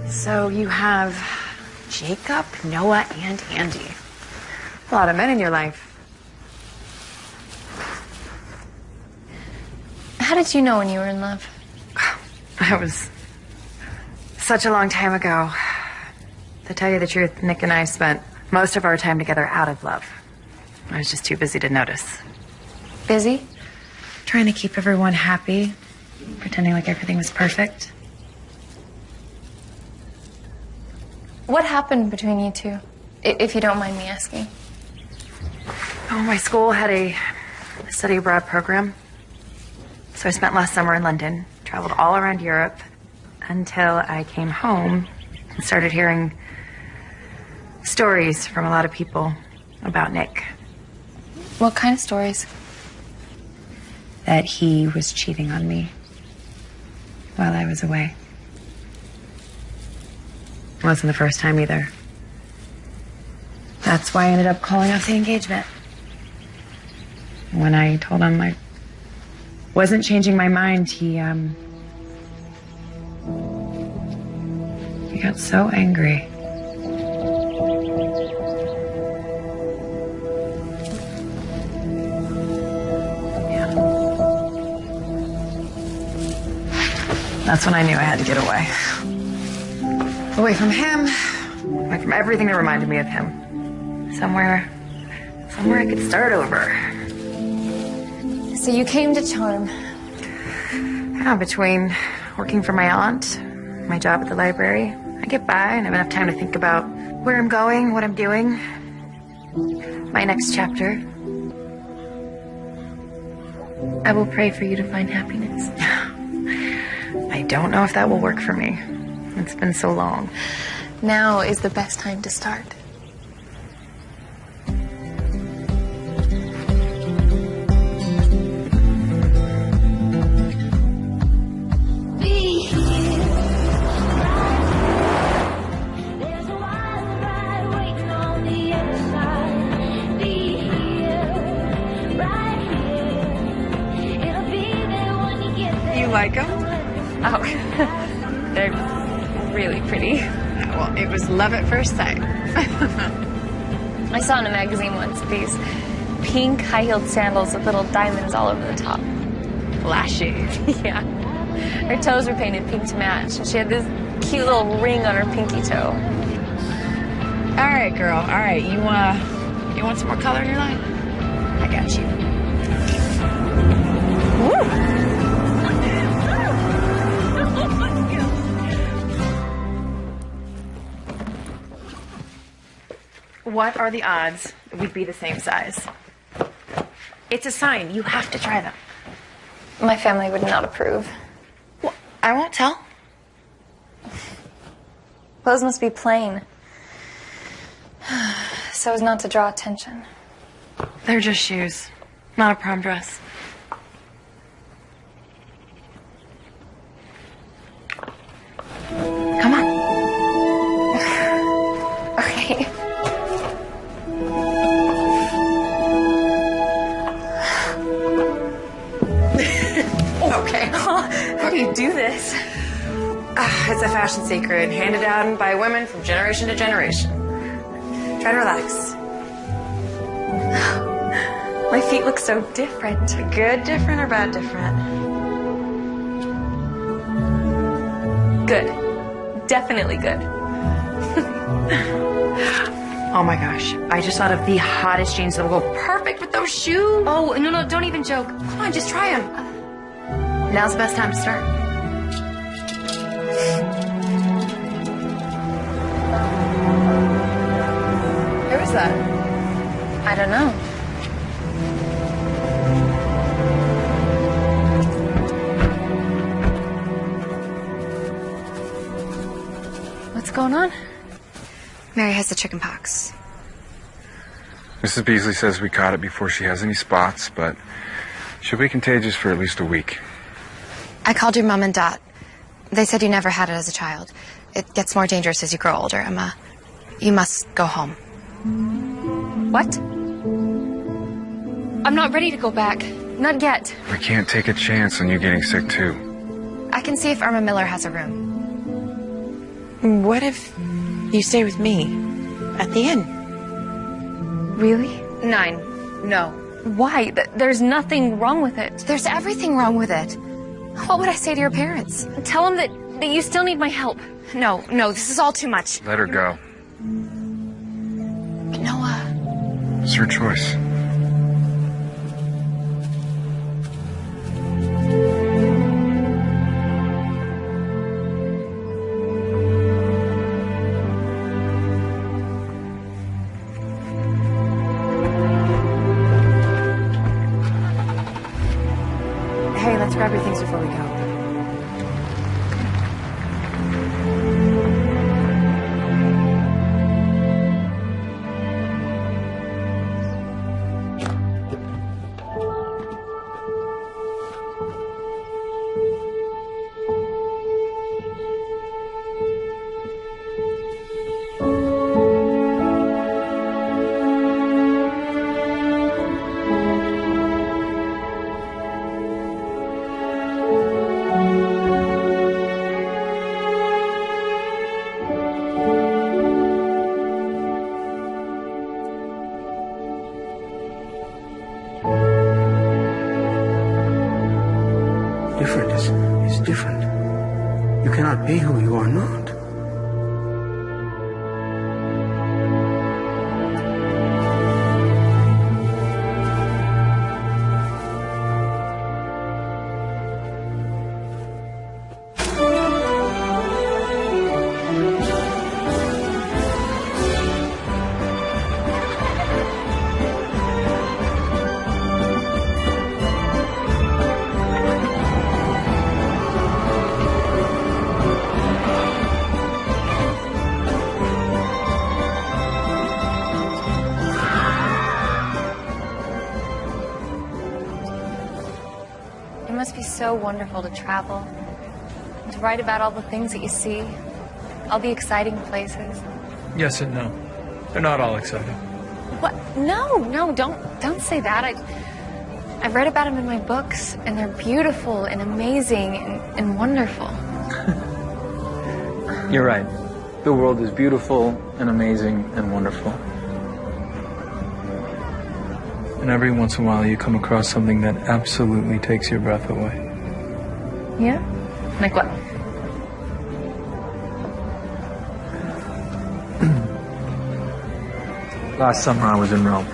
So you have Jacob, Noah, and Andy. A lot of men in your life. How did you know when you were in love? That was such a long time ago. To tell you the truth, Nick and I spent most of our time together out of love. I was just too busy to notice. Busy? Trying to keep everyone happy, pretending like everything was perfect. What happened between you two, if you don't mind me asking? Oh, my school had a study abroad program. So I spent last summer in London, traveled all around Europe until I came home and started hearing stories from a lot of people about Nick. What kind of stories? That he was cheating on me while I was away. It wasn't the first time either. That's why I ended up calling off the engagement. When I told him I wasn't changing my mind, he got so angry. Yeah. That's when I knew I had to get away. Away from him, away from everything that reminded me of him. Somewhere I could start over. So you came to Charm. Yeah, between working for my aunt, my job at the library, I get by and have enough time to think about where I'm going, what I'm doing, my next chapter. I will pray for you to find happiness. I don't know if that will work for me. It's been so long. Now is the best time to start. You like them? Oh, they're really pretty. Well, it was love at first sight. I saw in a magazine once these pink high-heeled sandals with little diamonds all over the top. Flashy. Yeah. Her toes were painted pink to match, and she had this cute little ring on her pinky toe. All right, girl. All right, you want some more color in your life? I got you. Woo! What are the odds we'd be the same size? It's a sign. You have to try them. My family would not approve. Well, I won't tell. Clothes must be plain, so as not to draw attention. They're just shoes, not a prom dress. Come on. Okay. Okay. How do you do this? It's a fashion secret handed down by women from generation to generation. Try to relax. My feet look so different. Good different or bad different? Good. Definitely good. Oh my gosh. I just thought of the hottest jeans that will go perfect with those shoes. Oh, no, don't even joke. Come on, just try them. Now's the best time to start. Where was that? I don't know. What's going on? Mary has the chicken pox. Mrs. Beasley says we caught it before she has any spots, but She'll be contagious for at least a week. I called your mom and dad. They said you never had it as a child. It gets more dangerous as you grow older, Emma. You must go home. What? I'm not ready to go back. Not yet. We can't take a chance on you getting sick too. I can see if Irma Miller has a room. What if you stay with me at the inn? Really? 9. No. Why? There's nothing wrong with it. There's everything wrong with it. What would I say to your parents? Tell them that you still need my help. No, this is all too much. Let her go. Noah. It's her choice. Hey, let's grab your things before we go. Different is different. You cannot be who you are not. It must be so wonderful to travel, and to write about all the things that you see, all the exciting places. Yes and no. They're not all exciting. What? No, don't say that. I've read about them in my books, and they're beautiful and amazing and wonderful. You're right. The world is beautiful and amazing and wonderful. And every once in a while you come across something that absolutely takes your breath away. Yeah? Like what? Last summer I was in Rome,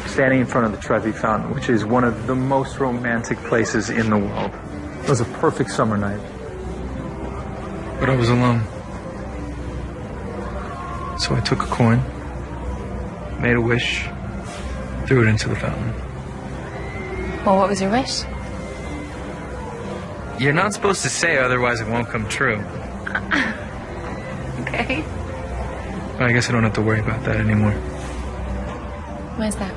standing in front of the Trevi Fountain, which is one of the most romantic places in the world. It was a perfect summer night. But I was alone. So I took a coin, made a wish, threw it into the fountain. Well, what was your wish? You're not supposed to say, otherwise it won't come true. Okay. But I guess I don't have to worry about that anymore. Why is that?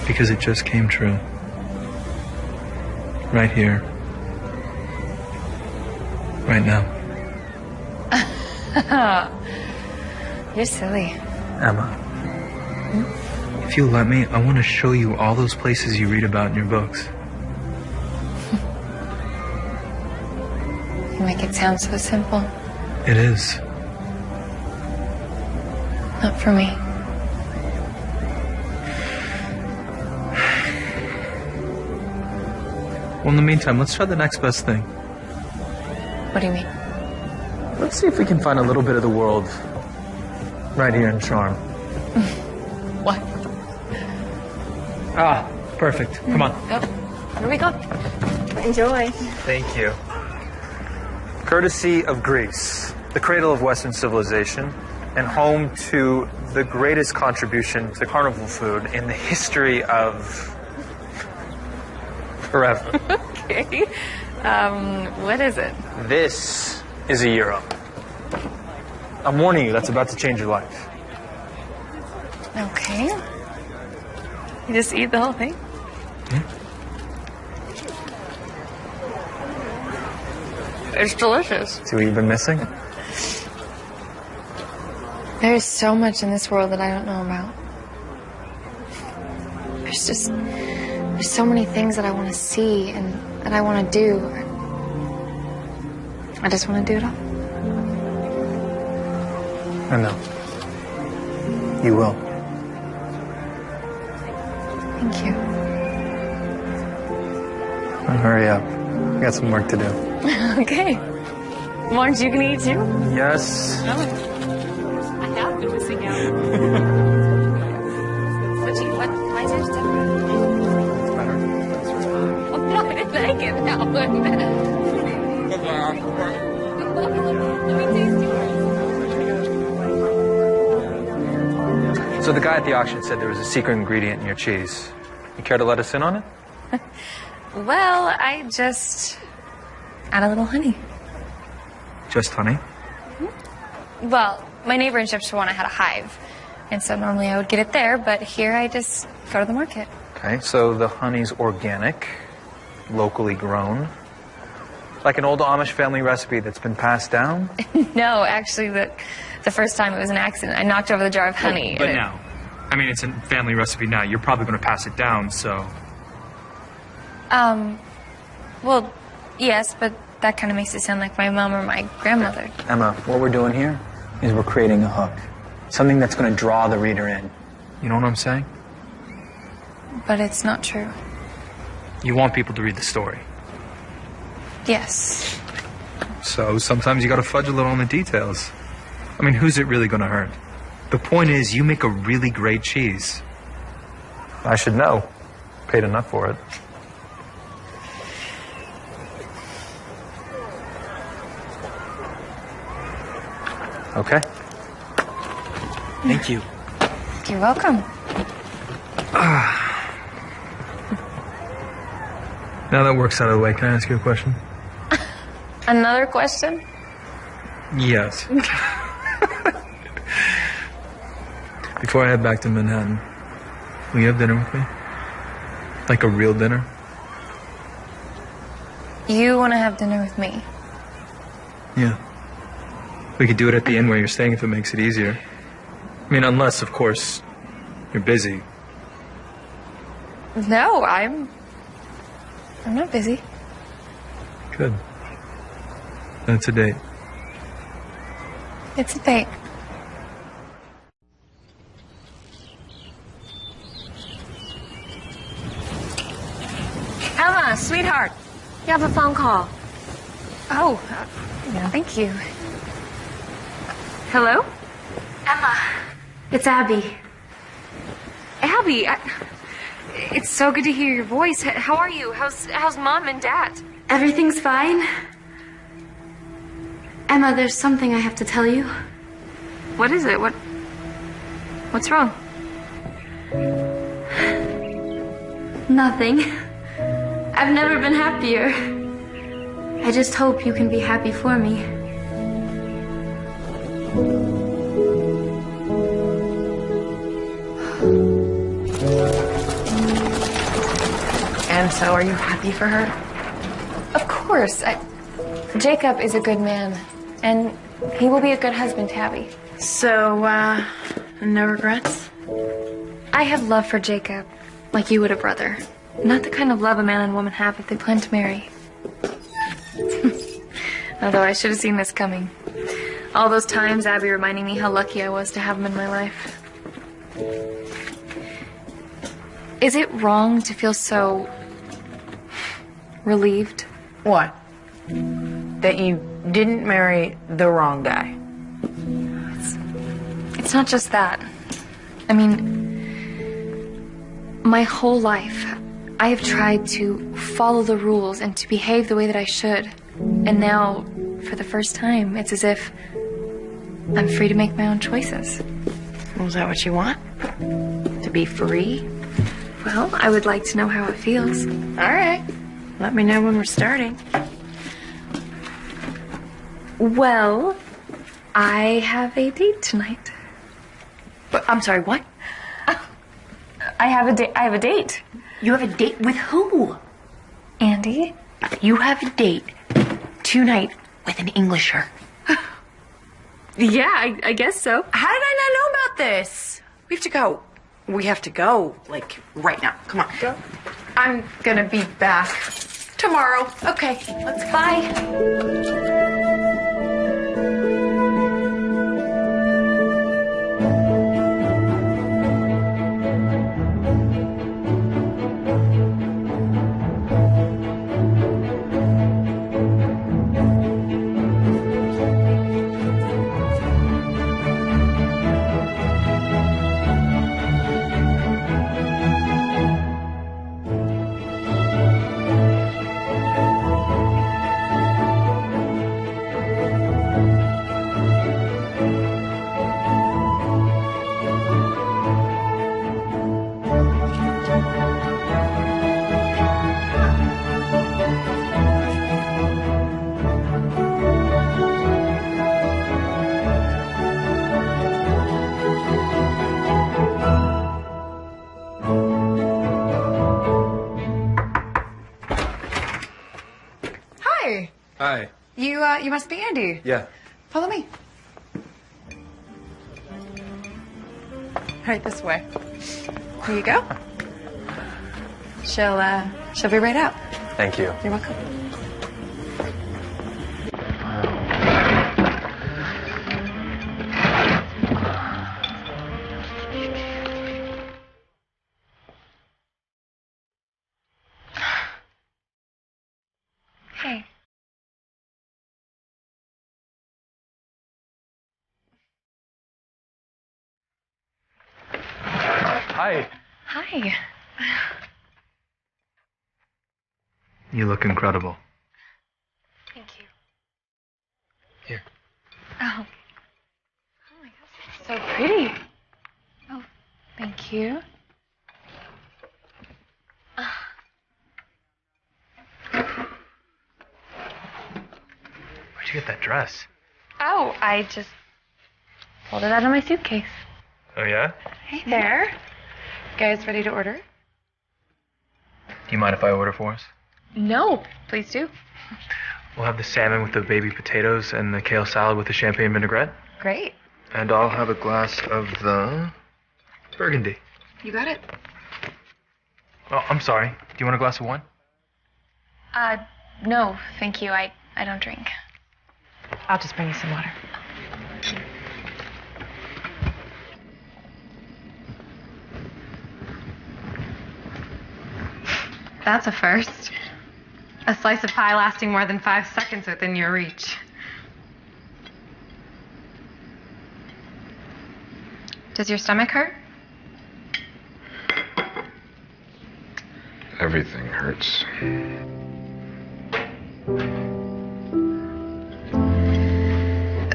Because it just came true. Right here. Right now. You're silly. Emma. If you let me, I want to show you all those places you read about in your books. You make it sound so simple. It is. Not for me. Well, in the meantime, let's try the next best thing. What do you mean? Let's see if we can find a little bit of the world right here in Charm. What? Ah, perfect. Come on. Yep. Here we go. Enjoy. Thank you. Courtesy of Greece, the cradle of Western civilization, and home to the greatest contribution to carnival food in the history of forever. Okay. What is it? This is a euro. I'm warning you, that's about to change your life. Okay. You just eat the whole thing? It's delicious. See what you've been missing? There's so much in this world that I don't know about. There's so many things that I want to see and that I want to do. I just want to do it all. I know. You will. Thank you. Well, hurry up. I got some work to do. Okay. Aren't you gonna eat too? Yes. I have been missing out. Why is yours different? It's better. Oh, no, I didn't like it now. Let me taste yours. So the guy at the auction said there was a secret ingredient in your cheese. You care to let us in on it? Well, I just add a little honey. Just honey? Well, my neighbor in Shipshawana had a hive, and so normally I would get it there, but here I just go to the market. Okay, so the honey's organic, locally grown, like an old Amish family recipe that's been passed down? No, actually, the first time it was an accident. I knocked over the jar of honey. But now, I mean, it's a family recipe now. You're probably going to pass it down, so... Well, yes, but that kind of makes it sound like my mom or my grandmother. Emma, what we're doing here is we're creating a hook. Something that's going to draw the reader in. You know what I'm saying? But it's not true. You want people to read the story. Yes. So sometimes you got to fudge a little on the details. I mean, who's it really going to hurt? The point is, you make a really great cheese. I should know. Paid enough for it. Okay. Thank you. You're welcome. Now that work's out of the way, can I ask you a question? Another question? Yes. Before I head back to Manhattan, will you have dinner with me? Like a real dinner? You want to have dinner with me? Yeah. We could do it at the inn where you're staying if it makes it easier. I mean, unless, of course, you're busy. No, I'm not busy. Good. That's a date. It's a date. Emma, sweetheart, you have a phone call. Oh, yeah, thank you. Hello? Emma, it's Abby. Abby, it's so good to hear your voice. How are you? How's Mom and Dad? Everything's fine. Emma, there's something I have to tell you. What is it? What's wrong? Nothing. I've never been happier. I just hope you can be happy for me. And so, are you happy for her? Of course. Jacob is a good man, and he will be a good husband to Abby. So, no regrets? I have love for Jacob, like you would a brother. Not the kind of love a man and woman have if they plan to marry. Although I should have seen this coming. All those times Abby reminding me how lucky I was to have him in my life. Is it wrong to feel so relieved? What? That you didn't marry the wrong guy? It's not just that. I mean, my whole life, I have tried to follow the rules and to behave the way that I should. And now, for the first time, it's as if I'm free to make my own choices. Well, is that what you want? To be free? Well, I would like to know how it feels. All right. Let me know when we're starting. Well, I have a date tonight. I'm sorry, what? I have a date. You have a date with who? Andy. You have a date tonight with an Englisher. Yeah, I guess so. How did I not know about this? We have to go. We have to go, like, right now. Come on. Go. I'm gonna be back. Tomorrow. Okay, let's go. Bye. Hi. Hi. You must be Andy. Yeah. Follow me. Right this way. Here you go. She'll be right out. Thank you. You're welcome. Hey. Hi. Hi. You look incredible. Thank you. Here. Oh. Oh my gosh, it's so pretty. Oh, thank you. Where'd you get that dress? Oh, I just pulled it out of my suitcase. Oh, yeah? Hey there. Guys, ready to order? Do you mind if I order for us? No, please do. We'll have the salmon with the baby potatoes and the kale salad with the champagne vinaigrette. Great. And I'll have a glass of the burgundy. You got it. Oh, I'm sorry. Do you want a glass of wine? No, thank you. I don't drink. I'll just bring you some water. That's a first. A slice of pie lasting more than 5 seconds within your reach. Does your stomach hurt? Everything hurts.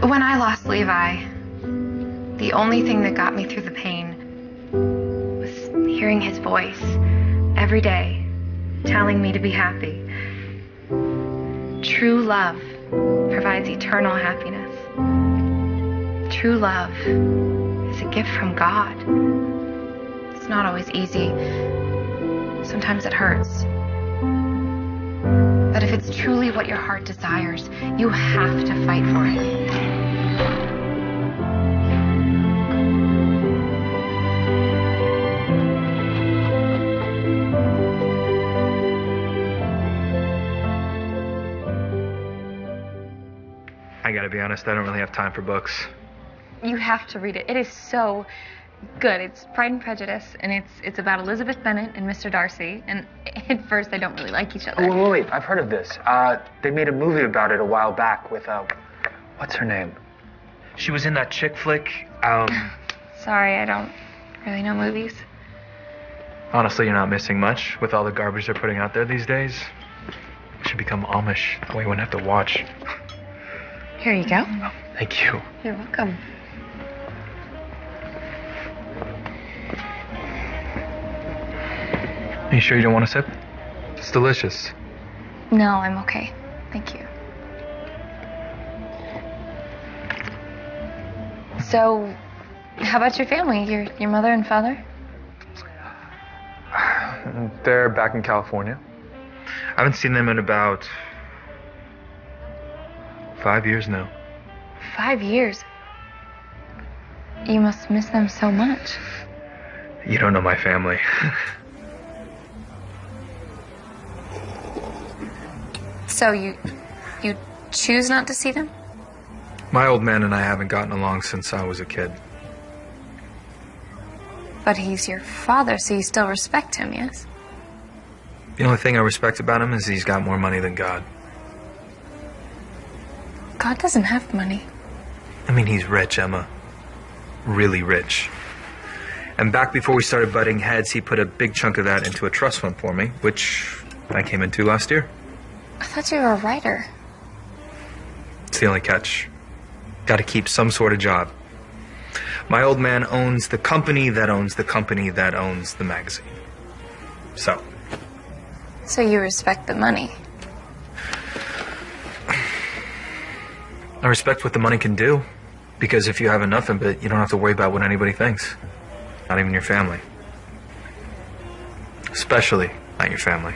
When I lost Levi, the only thing that got me through the pain was hearing his voice every day telling me to be happy. True love provides eternal happiness. True love is a gift from God. It's not always easy. Sometimes it hurts. But if it's truly what your heart desires, you have to fight for it. I gotta be honest, I don't really have time for books. You have to read it. It is so good. It's Pride and Prejudice, and it's about Elizabeth Bennet and Mr. Darcy. And at first, they don't really like each other. Oh, wait, I've heard of this. They made a movie about it a while back with, what's her name? She was in that chick flick. Sorry, I don't really know movies. Honestly, you're not missing much with all the garbage they're putting out there these days. We should become Amish. That way we wouldn't have to watch. Here you go. Oh, thank you. You're welcome. Are you sure you don't want a sip? It's delicious. No, I'm okay. Thank you. So, how about your family? Your mother and father? They're back in California. I haven't seen them in about 5 years now. 5 years? You must miss them so much. You don't know my family. So you choose not to see them? My old man and I haven't gotten along since I was a kid. But he's your father, so you still respect him, yes? The only thing I respect about him is he's got more money than God. God doesn't have money. I mean, he's rich, Emma. Really rich. And back before we started butting heads, he put a big chunk of that into a trust fund for me, which I came into last year. I thought you were a writer. It's the only catch. Got to keep some sort of job. My old man owns the company that owns the company that owns the magazine. So you respect the money. I respect what the money can do, because if you have enough of it, you don't have to worry about what anybody thinks. Not even your family. Especially not your family.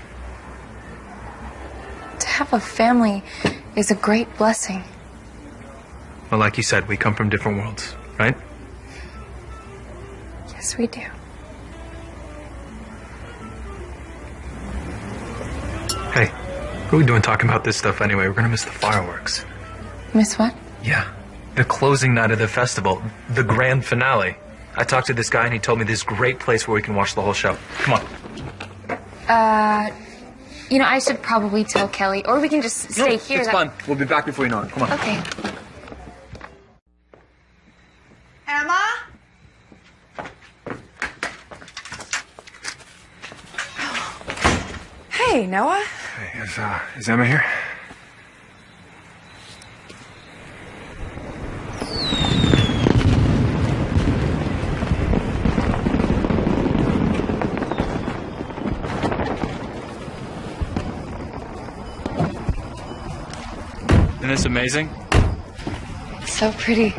To have a family is a great blessing. Well, like you said, we come from different worlds, right? Yes, we do. Hey, what are we doing talking about this stuff anyway? We're gonna miss the fireworks. Miss what? Yeah, the closing night of the festival, the grand finale. I talked to this guy and he told me this great place where we can watch the whole show. Come on. I should probably tell Kelly, or we can just stay here. It's fun. We'll be back before you know it. Come on. Okay. Emma? Hey, Noah. Hey, is Emma here? Isn't this amazing? It's so pretty.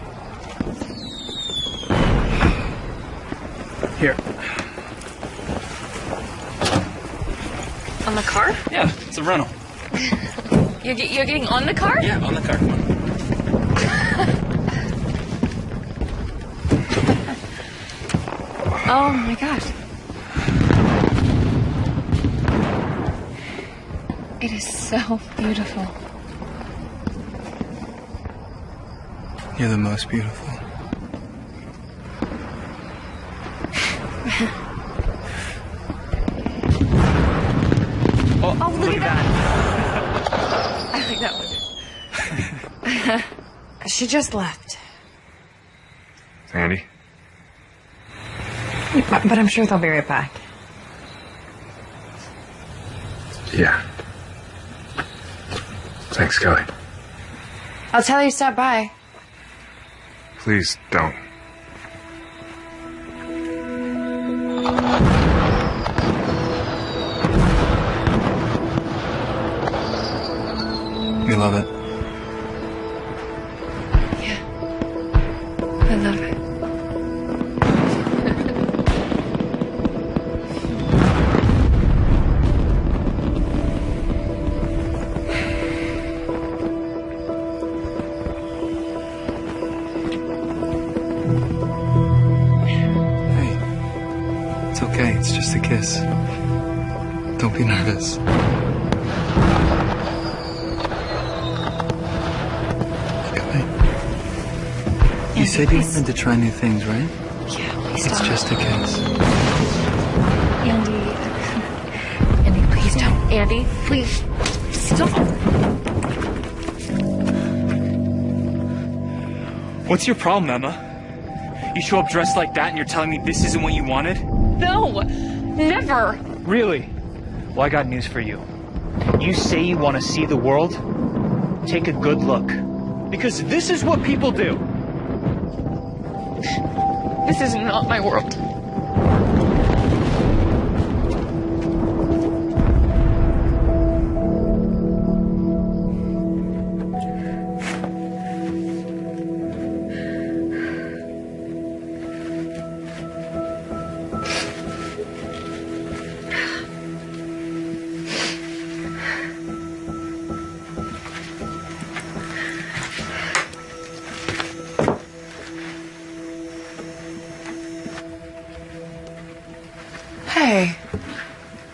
Here. On the car? Yeah, it's a rental. You're getting on the car? Yeah, on the car. Come on. Oh my gosh. It is so beautiful. You're the most beautiful. Oh, look at that. I like that one. She just left. Sandy? But I'm sure they'll be right back. Yeah. Thanks, Kelly. I'll tell her you stopped by. Please don't. You love it. I love it. Hey, it's okay. It's just a kiss. Don't be nervous. You said you wanted to try new things, right? Yeah, please It's stop. just a kiss. Andy. Andy, please don't. Andy, please. Stop. What's your problem, Emma? You show up dressed like that and you're telling me this isn't what you wanted? No, never. Really? Well, I got news for you. You say you want to see the world? Take a good look. Because this is what people do. This is not my world.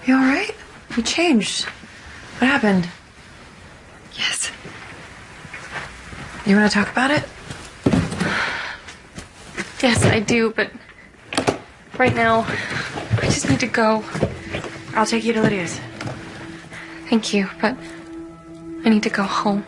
You all right? You changed. What happened? Yes. You want to talk about it? Yes, I do, but right now, I just need to go. I'll take you to Lydia's. Thank you, but I need to go home.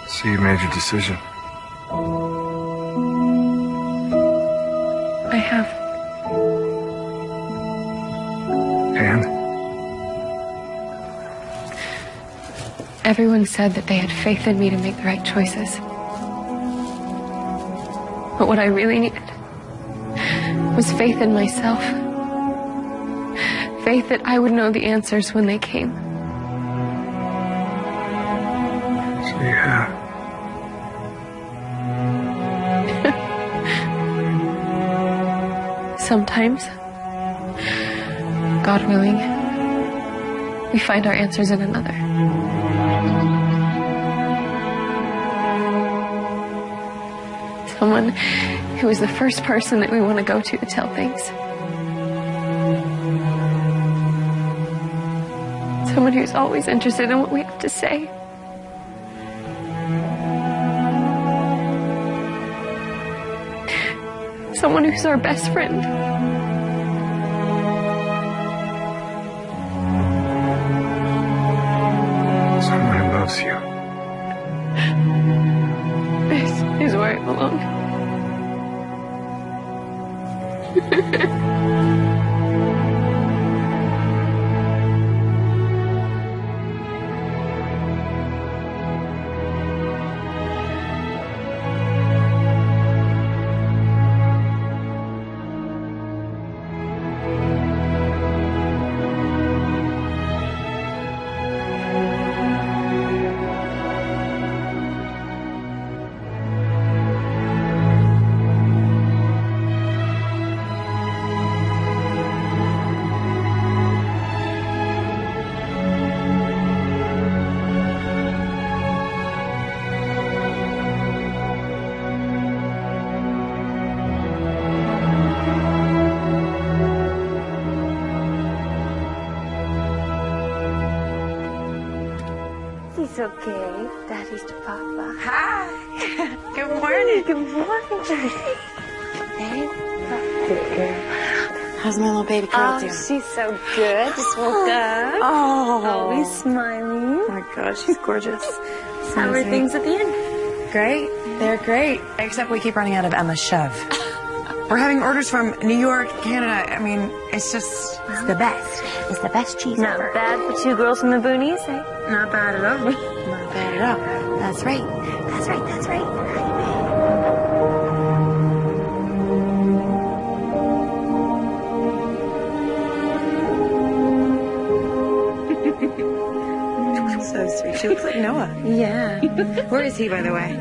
So you made your decision. I have. And? Everyone said that they had faith in me to make the right choices. But what I really needed was faith in myself. Faith that I would know the answers when they came. So you have. Sometimes, God willing, we find our answers in another. Someone who is the first person that we want to go to tell things. Someone who's always interested in what we have to say. Someone who's our best friend. Someone who loves you. This is where I belong. It's okay. Daddy's to Papa. Hi. Good morning. Good morning. Hey, good girl. How's my little baby girl doing? She's so good. Just woke up. Oh. Always smiling. Oh my God, she's gorgeous. How are things at the inn? Great. They're great. Except we keep running out of Emma's Chev. We're having orders from New York, Canada. I mean, it's just... It's the best. It's the best cheese Not ever. bad for two girls from the boonies, eh? Not bad at all. Not bad at all. That's right. That's right. That's right. So sweet. She looks like Noah. Yeah. Where is he, by the way?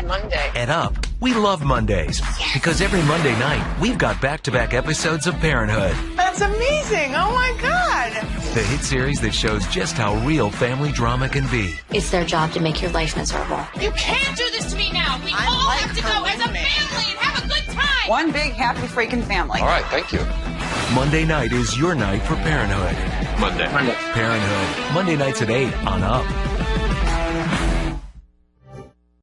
Monday. At Up, we love Mondays because every Monday night we've got back-to-back episodes of Parenthood, That's amazing. Oh my God. the hit series that shows just how real family drama can be. It's their job to make your life miserable. You can't do this to me now. We all have to go as a family and have a good time. One big happy freaking family. All right, thank you. Monday night is your night for Parenthood. Monday. Parenthood, Monday nights at 8 on Up.